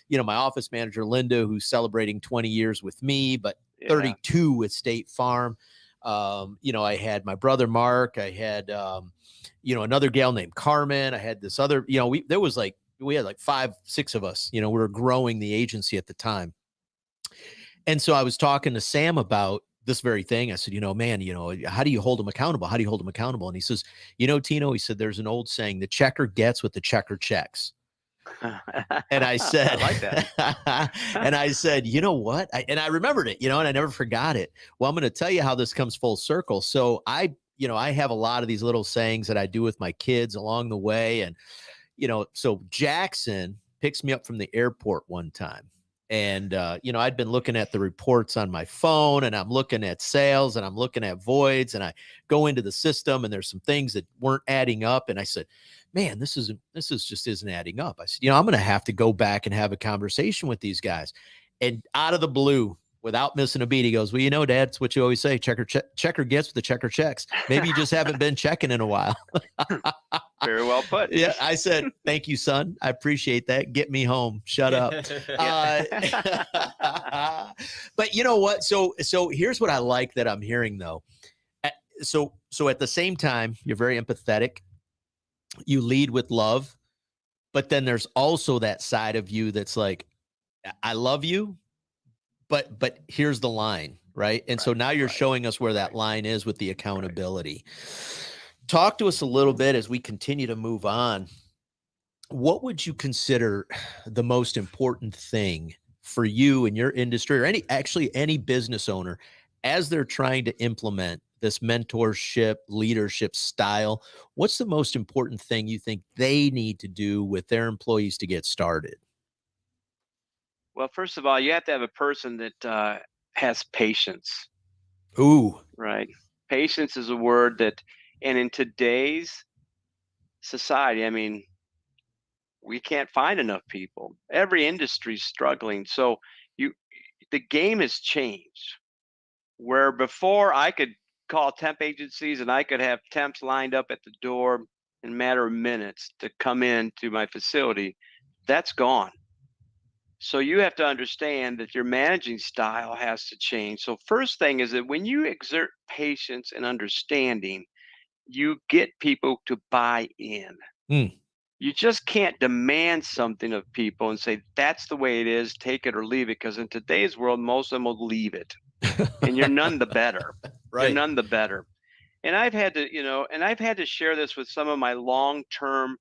Speaker 2: you know, my office manager, Linda, who's celebrating 20 years with me, but 32 with State Farm. You know, I had my brother, Mark. I had, you know, another gal named Carmen. I had this other, you know, we had like 5, 6 of us, you know, we were growing the agency at the time. And so I was talking to Sam about this very thing. I said, you know, man, you know, how do you hold them accountable? How do you hold them accountable? And he says, you know, Tino, he said, there's an old saying, the checker gets what the checker checks. And I said,
Speaker 4: I like that.
Speaker 2: And I said, you know what? And I remembered it, you know, and I never forgot it. Well, I'm going to tell you how this comes full circle. So I have a lot of these little sayings that I do with my kids along the way. And, you know, so Jackson picks me up from the airport one time. And, I'd been looking at the reports on my phone, and I'm looking at sales, and I'm looking at voids, and I go into the system, and there's some things that weren't adding up. And I said, man, this just isn't adding up. I said, I'm going to have to go back and have a conversation with these guys. And out of the blue, without missing a beat, he goes, well, Dad, it's what you always say, checker gets what the checker checks. Maybe you just haven't been checking in a while.
Speaker 4: Very well put.
Speaker 2: Yeah, I said, thank you, son. I appreciate that. Get me home. Shut up. But you know what? So here's what I like that I'm hearing, though. So at the same time, you're very empathetic. You lead with love, but then there's also that side of you that's like, I love you, but here's the line, right? And so now you're showing us where that line is with the accountability. Talk to us a little bit as we continue to move on. What would you consider the most important thing for you in your industry, or any business owner, as they're trying to implement this mentorship leadership style? What's the most important thing you think they need to do with their employees to get started?
Speaker 4: Well, first of all, you have to have a person that has patience.
Speaker 2: Ooh,
Speaker 4: right? Patience is a word that, and in today's society, I mean, we can't find enough people. Every industry's struggling. So the game has changed. Where before I could call temp agencies and I could have temps lined up at the door in a matter of minutes to come into my facility, that's gone. So you have to understand that your managing style has to change. So first thing is that when you exert patience and understanding, you get people to buy in. You just can't demand something of people and say, that's the way it is, take it or leave it. Because in today's world, most of them will leave it. And you're none the better.
Speaker 2: right.
Speaker 4: You're none the better. And I've had to, share this with some of my long-term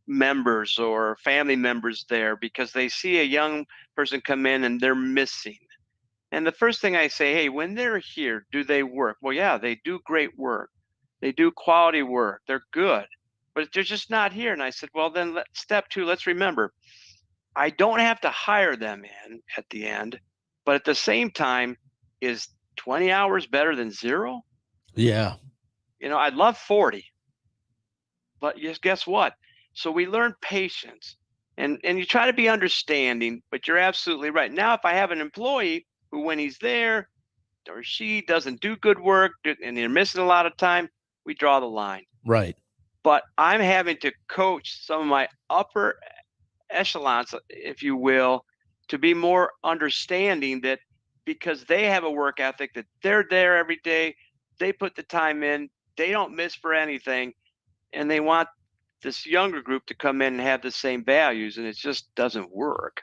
Speaker 4: members or family members there, because they see a young person come in and they're missing. And the first thing I say, hey, when they're here, do they work? Well, yeah, they do great work. They do quality work. They're good, but they're just not here. And I said, well, then step two, let's remember, I don't have to hire them in at the end, but at the same time, is 20 hours better than 0?
Speaker 2: Yeah.
Speaker 4: I'd love 40, but guess what? So we learn patience, and you try to be understanding, but you're absolutely right. Now, if I have an employee who, when he's there or she doesn't do good work and they're missing a lot of time, we draw the line.
Speaker 2: Right.
Speaker 4: But I'm having to coach some of my upper echelons, if you will, to be more understanding, that because they have a work ethic, that they're there every day, they put the time in, they don't miss for anything, and they want this younger group to come in and have the same values, and it just doesn't work.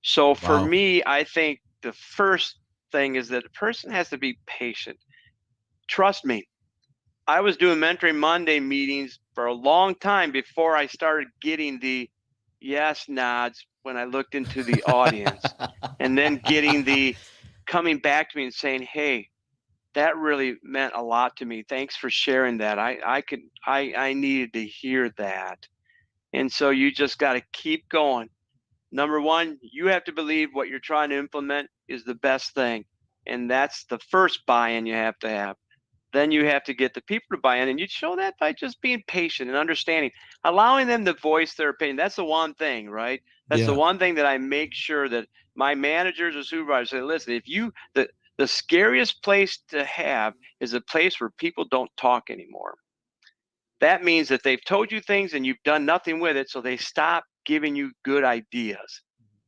Speaker 4: So for me, I think the first thing is that a person has to be patient. Trust me, I was doing Mentoring Monday meetings for a long time before I started getting the yes nods when I looked into the audience, and then getting the coming back to me and saying, hey, that really meant a lot to me. Thanks for sharing that. I needed to hear that. And so you just got to keep going. Number one, you have to believe what you're trying to implement is the best thing. And that's the first buy-in you have to have. Then you have to get the people to buy in, and you show that by just being patient and understanding, allowing them to voice their opinion. That's the one thing, right? That's the one thing that I make sure that my managers or supervisors say, listen, the scariest place to have is a place where people don't talk anymore. That means that they've told you things and you've done nothing with it, so they stop giving you good ideas.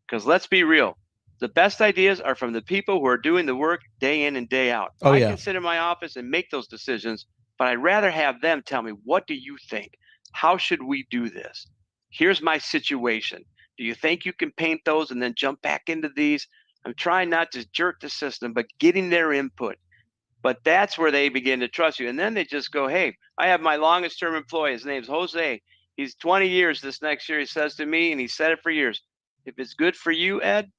Speaker 4: Because let's be real, the best ideas are from the people who are doing the work day in and day out. I can sit in my office and make those decisions, but I'd rather have them tell me, what do you think? How should we do this? Here's my situation. Do you think you can paint those and then jump back into these? I'm trying not to jerk the system, but getting their input. But that's where they begin to trust you. And then they just go, hey, I have my longest term employee. His name's Jose. He's 20 years this next year, he says to me, and he said it for years. If it's good for you, Ed,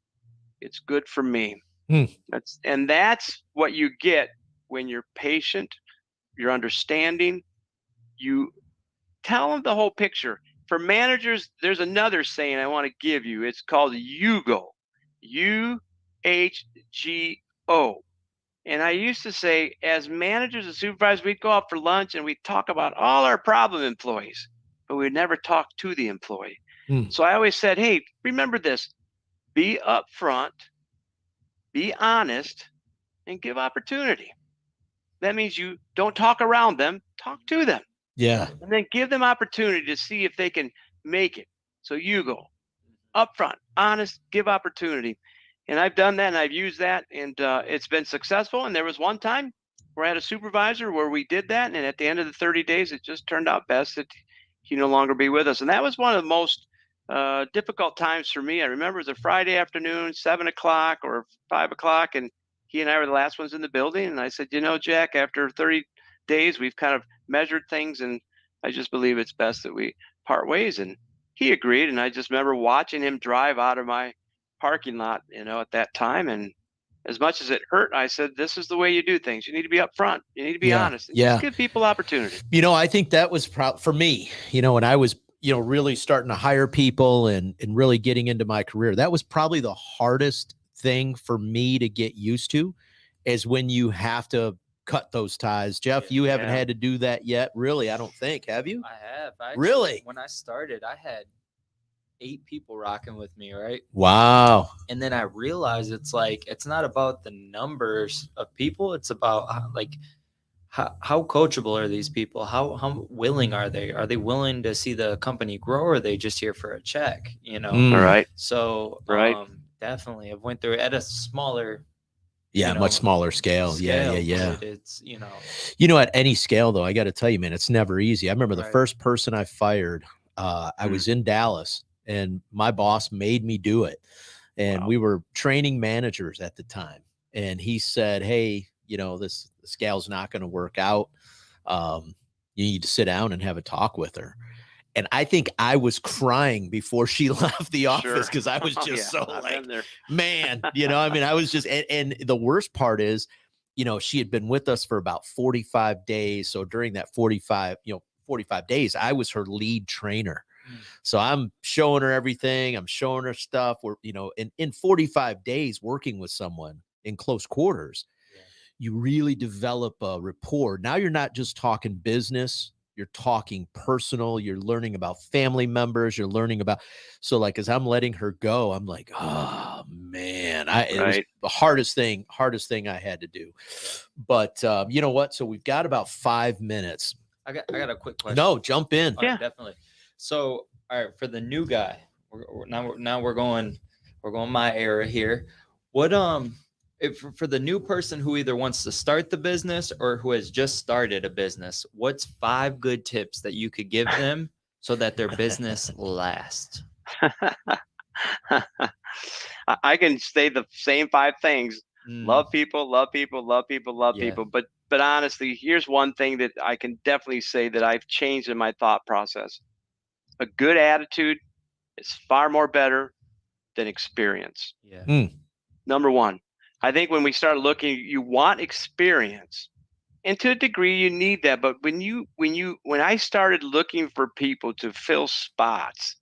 Speaker 4: it's good for me. That's what you get when you're patient, you're understanding, you tell them the whole picture. For managers, there's another saying I want to give you. It's called UGO, UHGO. And I used to say, as managers and supervisors, we'd go out for lunch and we'd talk about all our problem employees, but we'd never talk to the employee. So I always said, hey, remember this, be upfront, be honest, and give opportunity. That means you don't talk around them, talk to them.
Speaker 2: Yeah.
Speaker 4: And then give them opportunity to see if they can make it. So you go upfront, honest, give opportunity. And I've done that and I've used that, and it's been successful. And there was one time where I had a supervisor where we did that. And at the end of the 30 days, it just turned out best that he no longer be with us. And that was one of the most difficult times for me. I remember it was a Friday afternoon, 7 o'clock or 5 o'clock. And he and I were the last ones in the building. And I said, Jack, after 30 days, we've kind of measured things. And I just believe it's best that we part ways. And he agreed. And I just remember watching him drive out of my parking lot, at that time. And as much as it hurt, I said, this is the way you do things. You need to be upfront. You need to be honest. And just give people opportunity.
Speaker 2: I think that was for me, when I was, really starting to hire people and really getting into my career, that was probably the hardest thing for me to get used to, is when you have to cut those ties. Jeff, you haven't had to do that yet. Really? I don't think. Have you?
Speaker 3: I have.
Speaker 2: Really?
Speaker 3: When I started, I had 8 people rocking with me, right?
Speaker 2: Wow.
Speaker 3: And then I realized it's not about the numbers of people. It's about how coachable are these people? How willing are they? Are they willing to see the company grow, or are they just here for a check?
Speaker 4: All right.
Speaker 3: So
Speaker 4: right.
Speaker 3: Definitely I've went through it at a smaller
Speaker 2: much smaller scale. Yeah.
Speaker 3: It's
Speaker 2: at any scale though, I got to tell you, man, it's never easy. I remember the first person I fired, I was in Dallas, and my boss made me do it. And we were training managers at the time. And he said, hey, this gal's not going to work out. You need to sit down and have a talk with her. And I think I was crying before she left the office, because I was just man, I was just, and the worst part is, she had been with us for about 45 days. So during that 45 days, I was her lead trainer. So I'm showing her everything. I'm showing her stuff. We're, in 45 days working with someone in close quarters, you really develop a rapport. Now you're not just talking business. You're talking personal. You're learning about family members. You're learning about, so as I'm letting her go, I'm like, oh man, it was the hardest thing I had to do. But you know what? So we've got about 5 minutes.
Speaker 3: I got a quick question.
Speaker 2: No, jump in.
Speaker 3: Right, definitely. So, all right, for the new guy, we're going my era here. What for the new person who either wants to start the business or who has just started a business, what's 5 good tips that you could give them so that their business lasts?
Speaker 4: I can say the same 5 things. Love people, love people, love people, love people. But honestly, here's one thing that I can definitely say that I've changed in my thought process. A good attitude is far more better than experience. Number one, I think when we start looking, you want experience, and to a degree you need that. But when I started looking for people to fill spots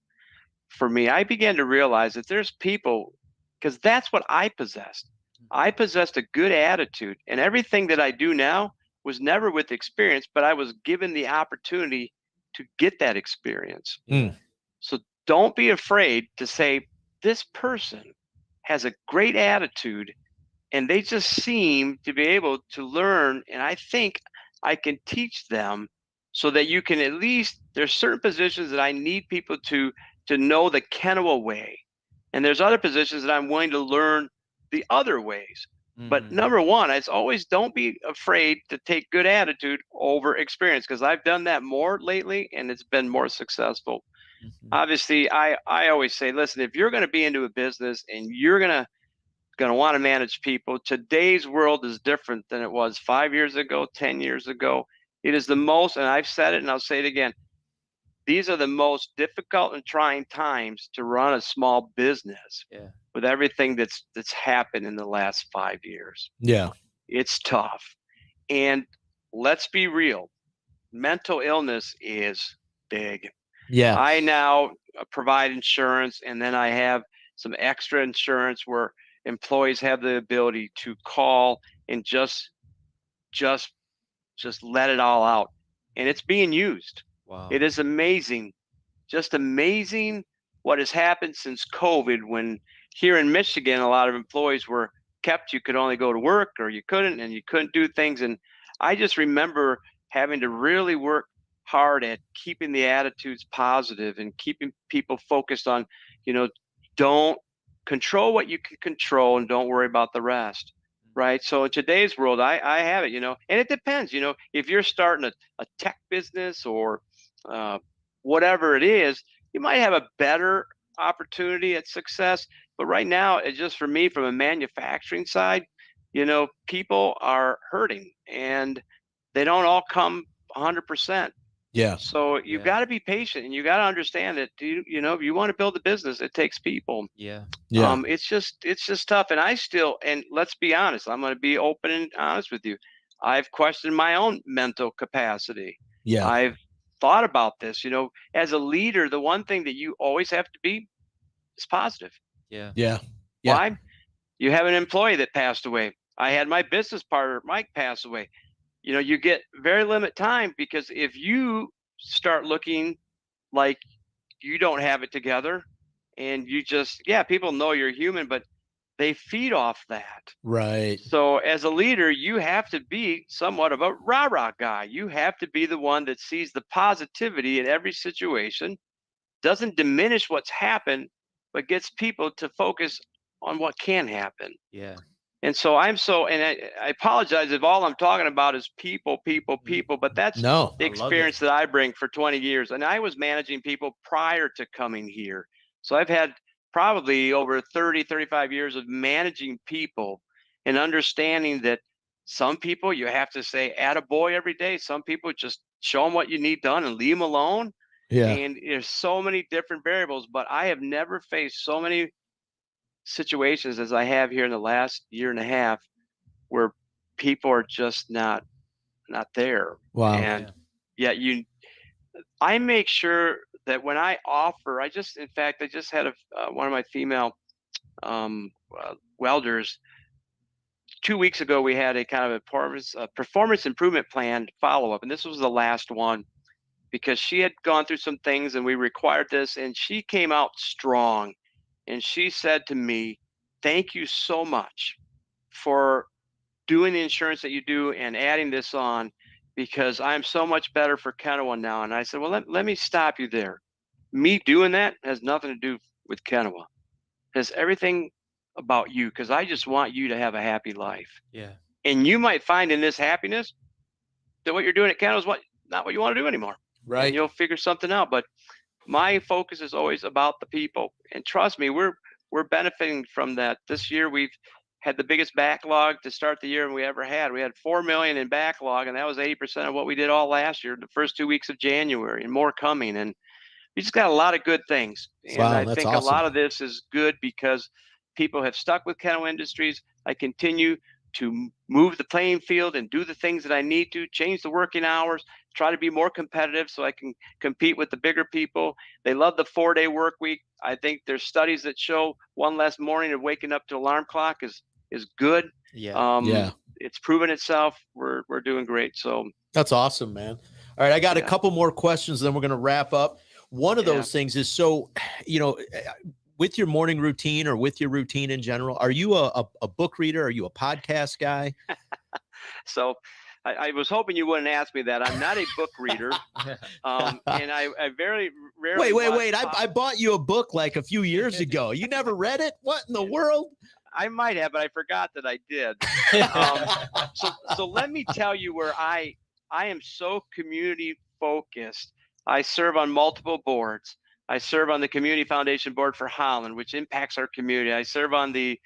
Speaker 4: for me, I began to realize that there's people, because that's what I possessed. I possessed a good attitude, and everything that I do now was never with experience, but I was given the opportunity to get that experience. So don't be afraid to say, this person has a great attitude and they just seem to be able to learn, and I think I can teach them, so that you can, at least, there's certain positions that I need people to know the Kenowa way, and there's other positions that I'm willing to learn the other ways. But number one, it's always, don't be afraid to take good attitude over experience, because I've done that more lately and it's been more successful. Obviously, I always say, listen, if you're going to be into a business and you're going to want to manage people, today's world is different than it was 5 years ago, 10 years ago. It is the most, and I've said it and I'll say it again, these are the most difficult and trying times to run a small business. With everything that's happened in the last 5 years. It's tough. And let's be real, mental illness is big.
Speaker 2: Yeah.
Speaker 4: I now provide insurance, and then I have some extra insurance where employees have the ability to call and just let it all out, and it's being used.
Speaker 3: Wow.
Speaker 4: It is amazing, just amazing what has happened since COVID, when here in Michigan a lot of employees were kept. You could only go to work, or you couldn't, and you couldn't do things. And I just remember having to really work hard at keeping the attitudes positive and keeping people focused on, don't control what you can control and don't worry about the rest. Right. So in today's world, I have it, and it depends, if you're starting a tech business or whatever it is, you might have a better opportunity at success. But right now, it's just, for me, from a manufacturing side, people are hurting, and they don't all come 100%.
Speaker 2: Yeah.
Speaker 4: So you've got to be patient, and you got to understand that, if you want to build a business, it takes people.
Speaker 3: Yeah.
Speaker 2: Yeah.
Speaker 4: It's just tough. And let's be honest, I'm going to be open and honest with you. I've questioned my own mental capacity.
Speaker 2: Yeah.
Speaker 4: I've thought about this, as a leader, the one thing that you always have to be is positive.
Speaker 3: Yeah.
Speaker 2: Yeah. Yeah.
Speaker 4: Why? You have an employee that passed away. I had my business partner, Mike, pass away. You get very limited time, because if you start looking like you don't have it together, and you just, people know you're human, but they feed off that.
Speaker 2: Right.
Speaker 4: So as a leader, you have to be somewhat of a rah-rah guy. You have to be the one that sees the positivity in every situation, doesn't diminish what's happened, but gets people to focus on what can happen.
Speaker 3: Yeah.
Speaker 4: And so I apologize if all I'm talking about is people, but that's
Speaker 2: No.
Speaker 4: the
Speaker 3: I love
Speaker 4: experience
Speaker 3: it.
Speaker 4: that I bring for 20 years. And I was managing people prior to coming here. So I've had probably over 30, 35 years of managing people, and understanding that some people you have to say attaboy every day. Some people just show them what you need done and leave them alone.
Speaker 2: Yeah.
Speaker 4: And there's so many different variables, but I have never faced so many situations as I have here in the last year and a half, where people are just not there.
Speaker 2: Wow.
Speaker 4: And yet I make sure that when I offer, I just had one of my female welders 2 weeks ago. We had a kind of a performance improvement plan follow-up, and this was the last one, because she had gone through some things and we required this, and she came out strong. And she said to me, "Thank you so much for doing the insurance that you do and adding this on, because I'm so much better for Kenowa now." And I said, "Well, let me stop you there. Me doing that has nothing to do with Kenowa. It has everything about you, because I just want you to have a happy life.
Speaker 3: Yeah.
Speaker 4: And you might find in this happiness that what you're doing at Kenowa is not what you want to do anymore.
Speaker 2: Right.
Speaker 4: And you'll figure something out. But my focus is always about the people. And trust me, we're benefiting from that. This year we've had the biggest backlog to start the year we ever had. We had 4 million in backlog, and that was 80% of what we did all last year, the first 2 weeks of January, and more coming. And we just got a lot of good things. And
Speaker 2: Wow,
Speaker 4: I
Speaker 2: that's
Speaker 4: think
Speaker 2: awesome.
Speaker 4: a lot of this is good because people have stuck with Kenowa Industries. I continue to move the playing field and do the things that I need to, change the working hours, try to be more competitive so I can compete with the bigger people. They love the 4-day work week. I think there's studies that show one less morning of waking up to alarm clock is good.
Speaker 3: Yeah.
Speaker 4: It's proven itself. We're doing great. So
Speaker 2: That's awesome, man. All right, I got a
Speaker 4: Yeah.
Speaker 2: couple more questions, then we're going to wrap up. One of
Speaker 4: Yeah.
Speaker 2: those things is, so, with your morning routine or with your routine in general, are you a book reader? Are you a podcast guy?
Speaker 4: So I was hoping you wouldn't ask me that. I'm not a book reader. And I very rarely
Speaker 2: Wait. I bought you a book like a few years ago. You never read it? What in the world?
Speaker 4: I might have, but I forgot that I did. So let me tell you where I am so community focused. I serve on multiple boards. I serve on the Community Foundation Board for Holland, which impacts our community. I serve on the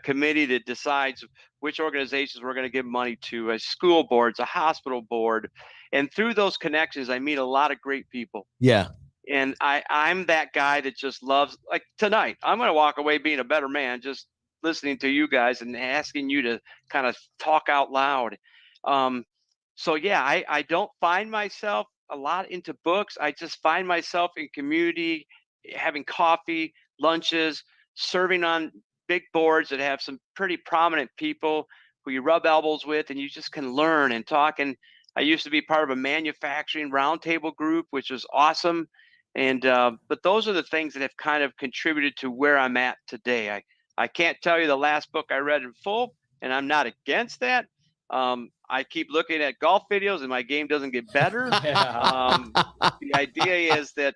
Speaker 4: committee that decides which organizations we're going to give money to, a school boards, a hospital board. And through those connections, I meet a lot of great people.
Speaker 2: Yeah.
Speaker 4: And I'm that guy that just loves, like tonight, I'm going to walk away being a better man just listening to you guys and asking you to kind of talk out loud. So yeah, I don't find myself a lot into books. I just find myself in community, having coffee, lunches, serving on big boards that have some pretty prominent people who you rub elbows with, and you just can learn and talk. And I used to be part of a manufacturing roundtable group, which was awesome. And but those are the things that have kind of contributed to where I'm at today. I can't tell you the last book I read in full, and I'm not against that. I keep looking at golf videos, and my game doesn't get better. The idea is that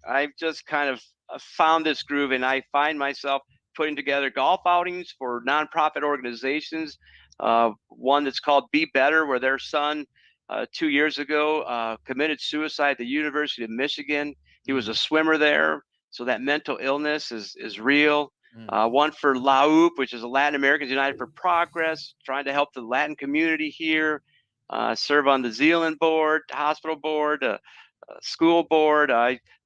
Speaker 4: I've just kind of found this groove, and I find myself putting together golf outings for nonprofit organizations. One that's called Be Better, where their son 2 years ago committed suicide at the University of Michigan. He was a swimmer there, so that mental illness is real. One for LAUP, which is a Latin Americans United for Progress, trying to help the Latin community here. Serve on the Zealand board, hospital board, school board.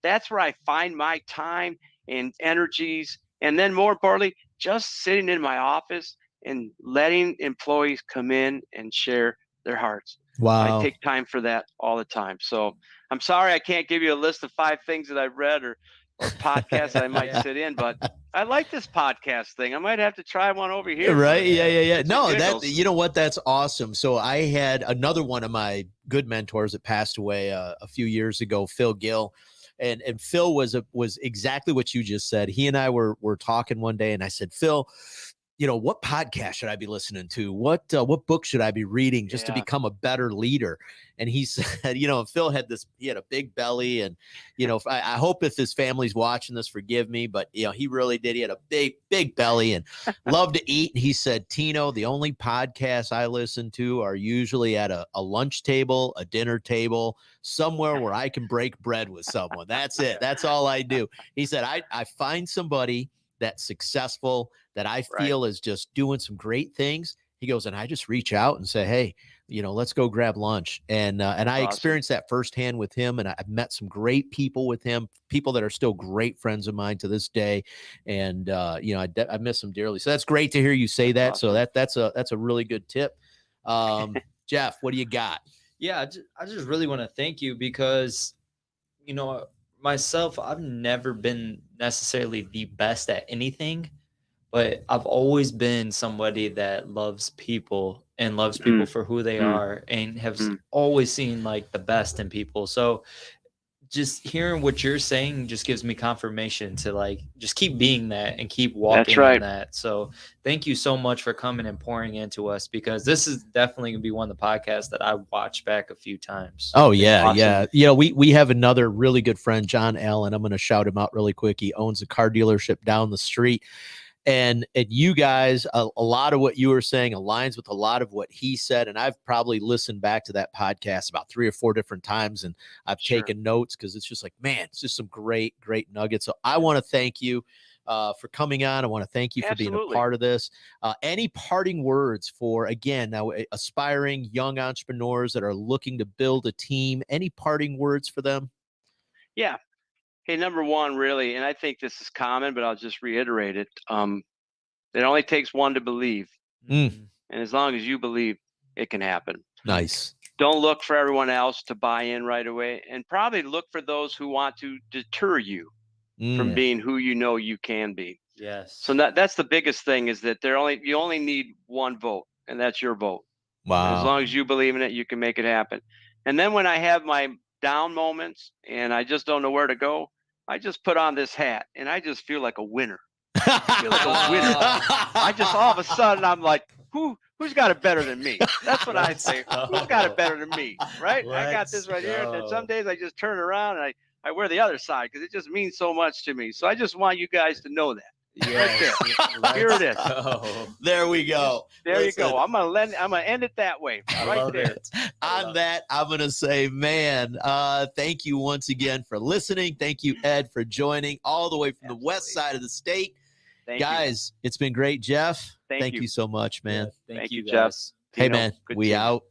Speaker 4: That's where I find my time and energies. And then more importantly, just sitting in my office and letting employees come in and share their hearts.
Speaker 2: Wow.
Speaker 4: I take time for that all the time. So I'm sorry I can't give you a list of 5 things that I've read or podcasts that I might sit in, but I like this podcast thing. I might have to try one over here.
Speaker 2: Right. Yeah.
Speaker 4: Some
Speaker 2: No,
Speaker 4: giggles.
Speaker 2: you know what? That's awesome. So I had another one of my good mentors that passed away a few years ago, Phil Gill. And Phil was exactly what you just said. He and I were talking one day, and I said, Phil, you know, what podcast should I be listening to? What book should I be reading just to become a better leader? And he said, you know, Phil he had a big belly, and, you know, I hope if his family's watching this, forgive me, but, you know, he really did. He had a big belly and loved to eat. And he said, Tino, the only podcasts I listen to are usually at a lunch table, a dinner table, somewhere where I can break bread with someone. That's it. That's all I do. He said, I find somebody that's successful, that I feel is just doing some great things. He goes, and I just reach out and say, hey, you know, let's go grab lunch. And I experienced that firsthand with him. And I've met some great people with him, people that are still great friends of mine to this day. And, you know, I miss him dearly. So that's great to hear you say that. Awesome. So that's a really good tip. Jeff, what do you got?
Speaker 3: Yeah, I just really want to thank you because, you know, myself, I've never been necessarily the best at anything, but I've always been somebody that loves people and loves people for who they are, and have always seen like the best in people. So just hearing what you're saying just gives me confirmation to like just keep being that and keep walking in that. So thank you so much for coming and pouring into us, because this is definitely gonna be one of the podcasts that I watched back a few times.
Speaker 2: Oh yeah. Awesome. Yeah. You know, we have another really good friend, John Allen. I'm going to shout him out really quick. He owns a car dealership down the street. And you guys, a lot of what you were saying aligns with a lot of what he said. And I've probably listened back to that podcast about 3 or 4 different times, and I've taken notes, because it's just like, man, it's just some great nuggets. So I want to thank you for coming on. I want to thank you for being a part of this. Any parting words for, again, now aspiring young entrepreneurs that are looking to build a team? Any parting words for them?
Speaker 4: Yeah. Hey, number one, really, and I think this is common, but I'll just reiterate it. It only takes one to believe. And as long as you believe, it can happen.
Speaker 2: Nice.
Speaker 4: Don't look for everyone else to buy in right away, and probably look for those who want to deter you from being who you know you can be.
Speaker 3: Yes.
Speaker 4: So that's the biggest thing, is that you only need one vote, and that's your vote.
Speaker 2: Wow.
Speaker 4: And as long as you believe in it, you can make it happen. And then when I have my down moments and I just don't know where to go, I just put on this hat and I just feel like a winner. I feel like a winner. I just, all of a sudden, I'm like, who's got it better than me? That's what I say. Who's got it better than me? Right? I got this right here. And then some days I just turn around and I wear the other side, because it just means so much to me. So I just want you guys to know that. Yes. Right there. Here it is.
Speaker 2: There we go.
Speaker 4: There you go. I'm gonna end it that way. Right there.
Speaker 2: On that, I'm gonna say, man, thank you once again for listening. Thank you, Ed, for joining all the way from the west side of the state. Guys, it's been great. Jeff, thank you so much, man.
Speaker 3: Thank you,
Speaker 4: Jeff.
Speaker 2: Hey, man, we out.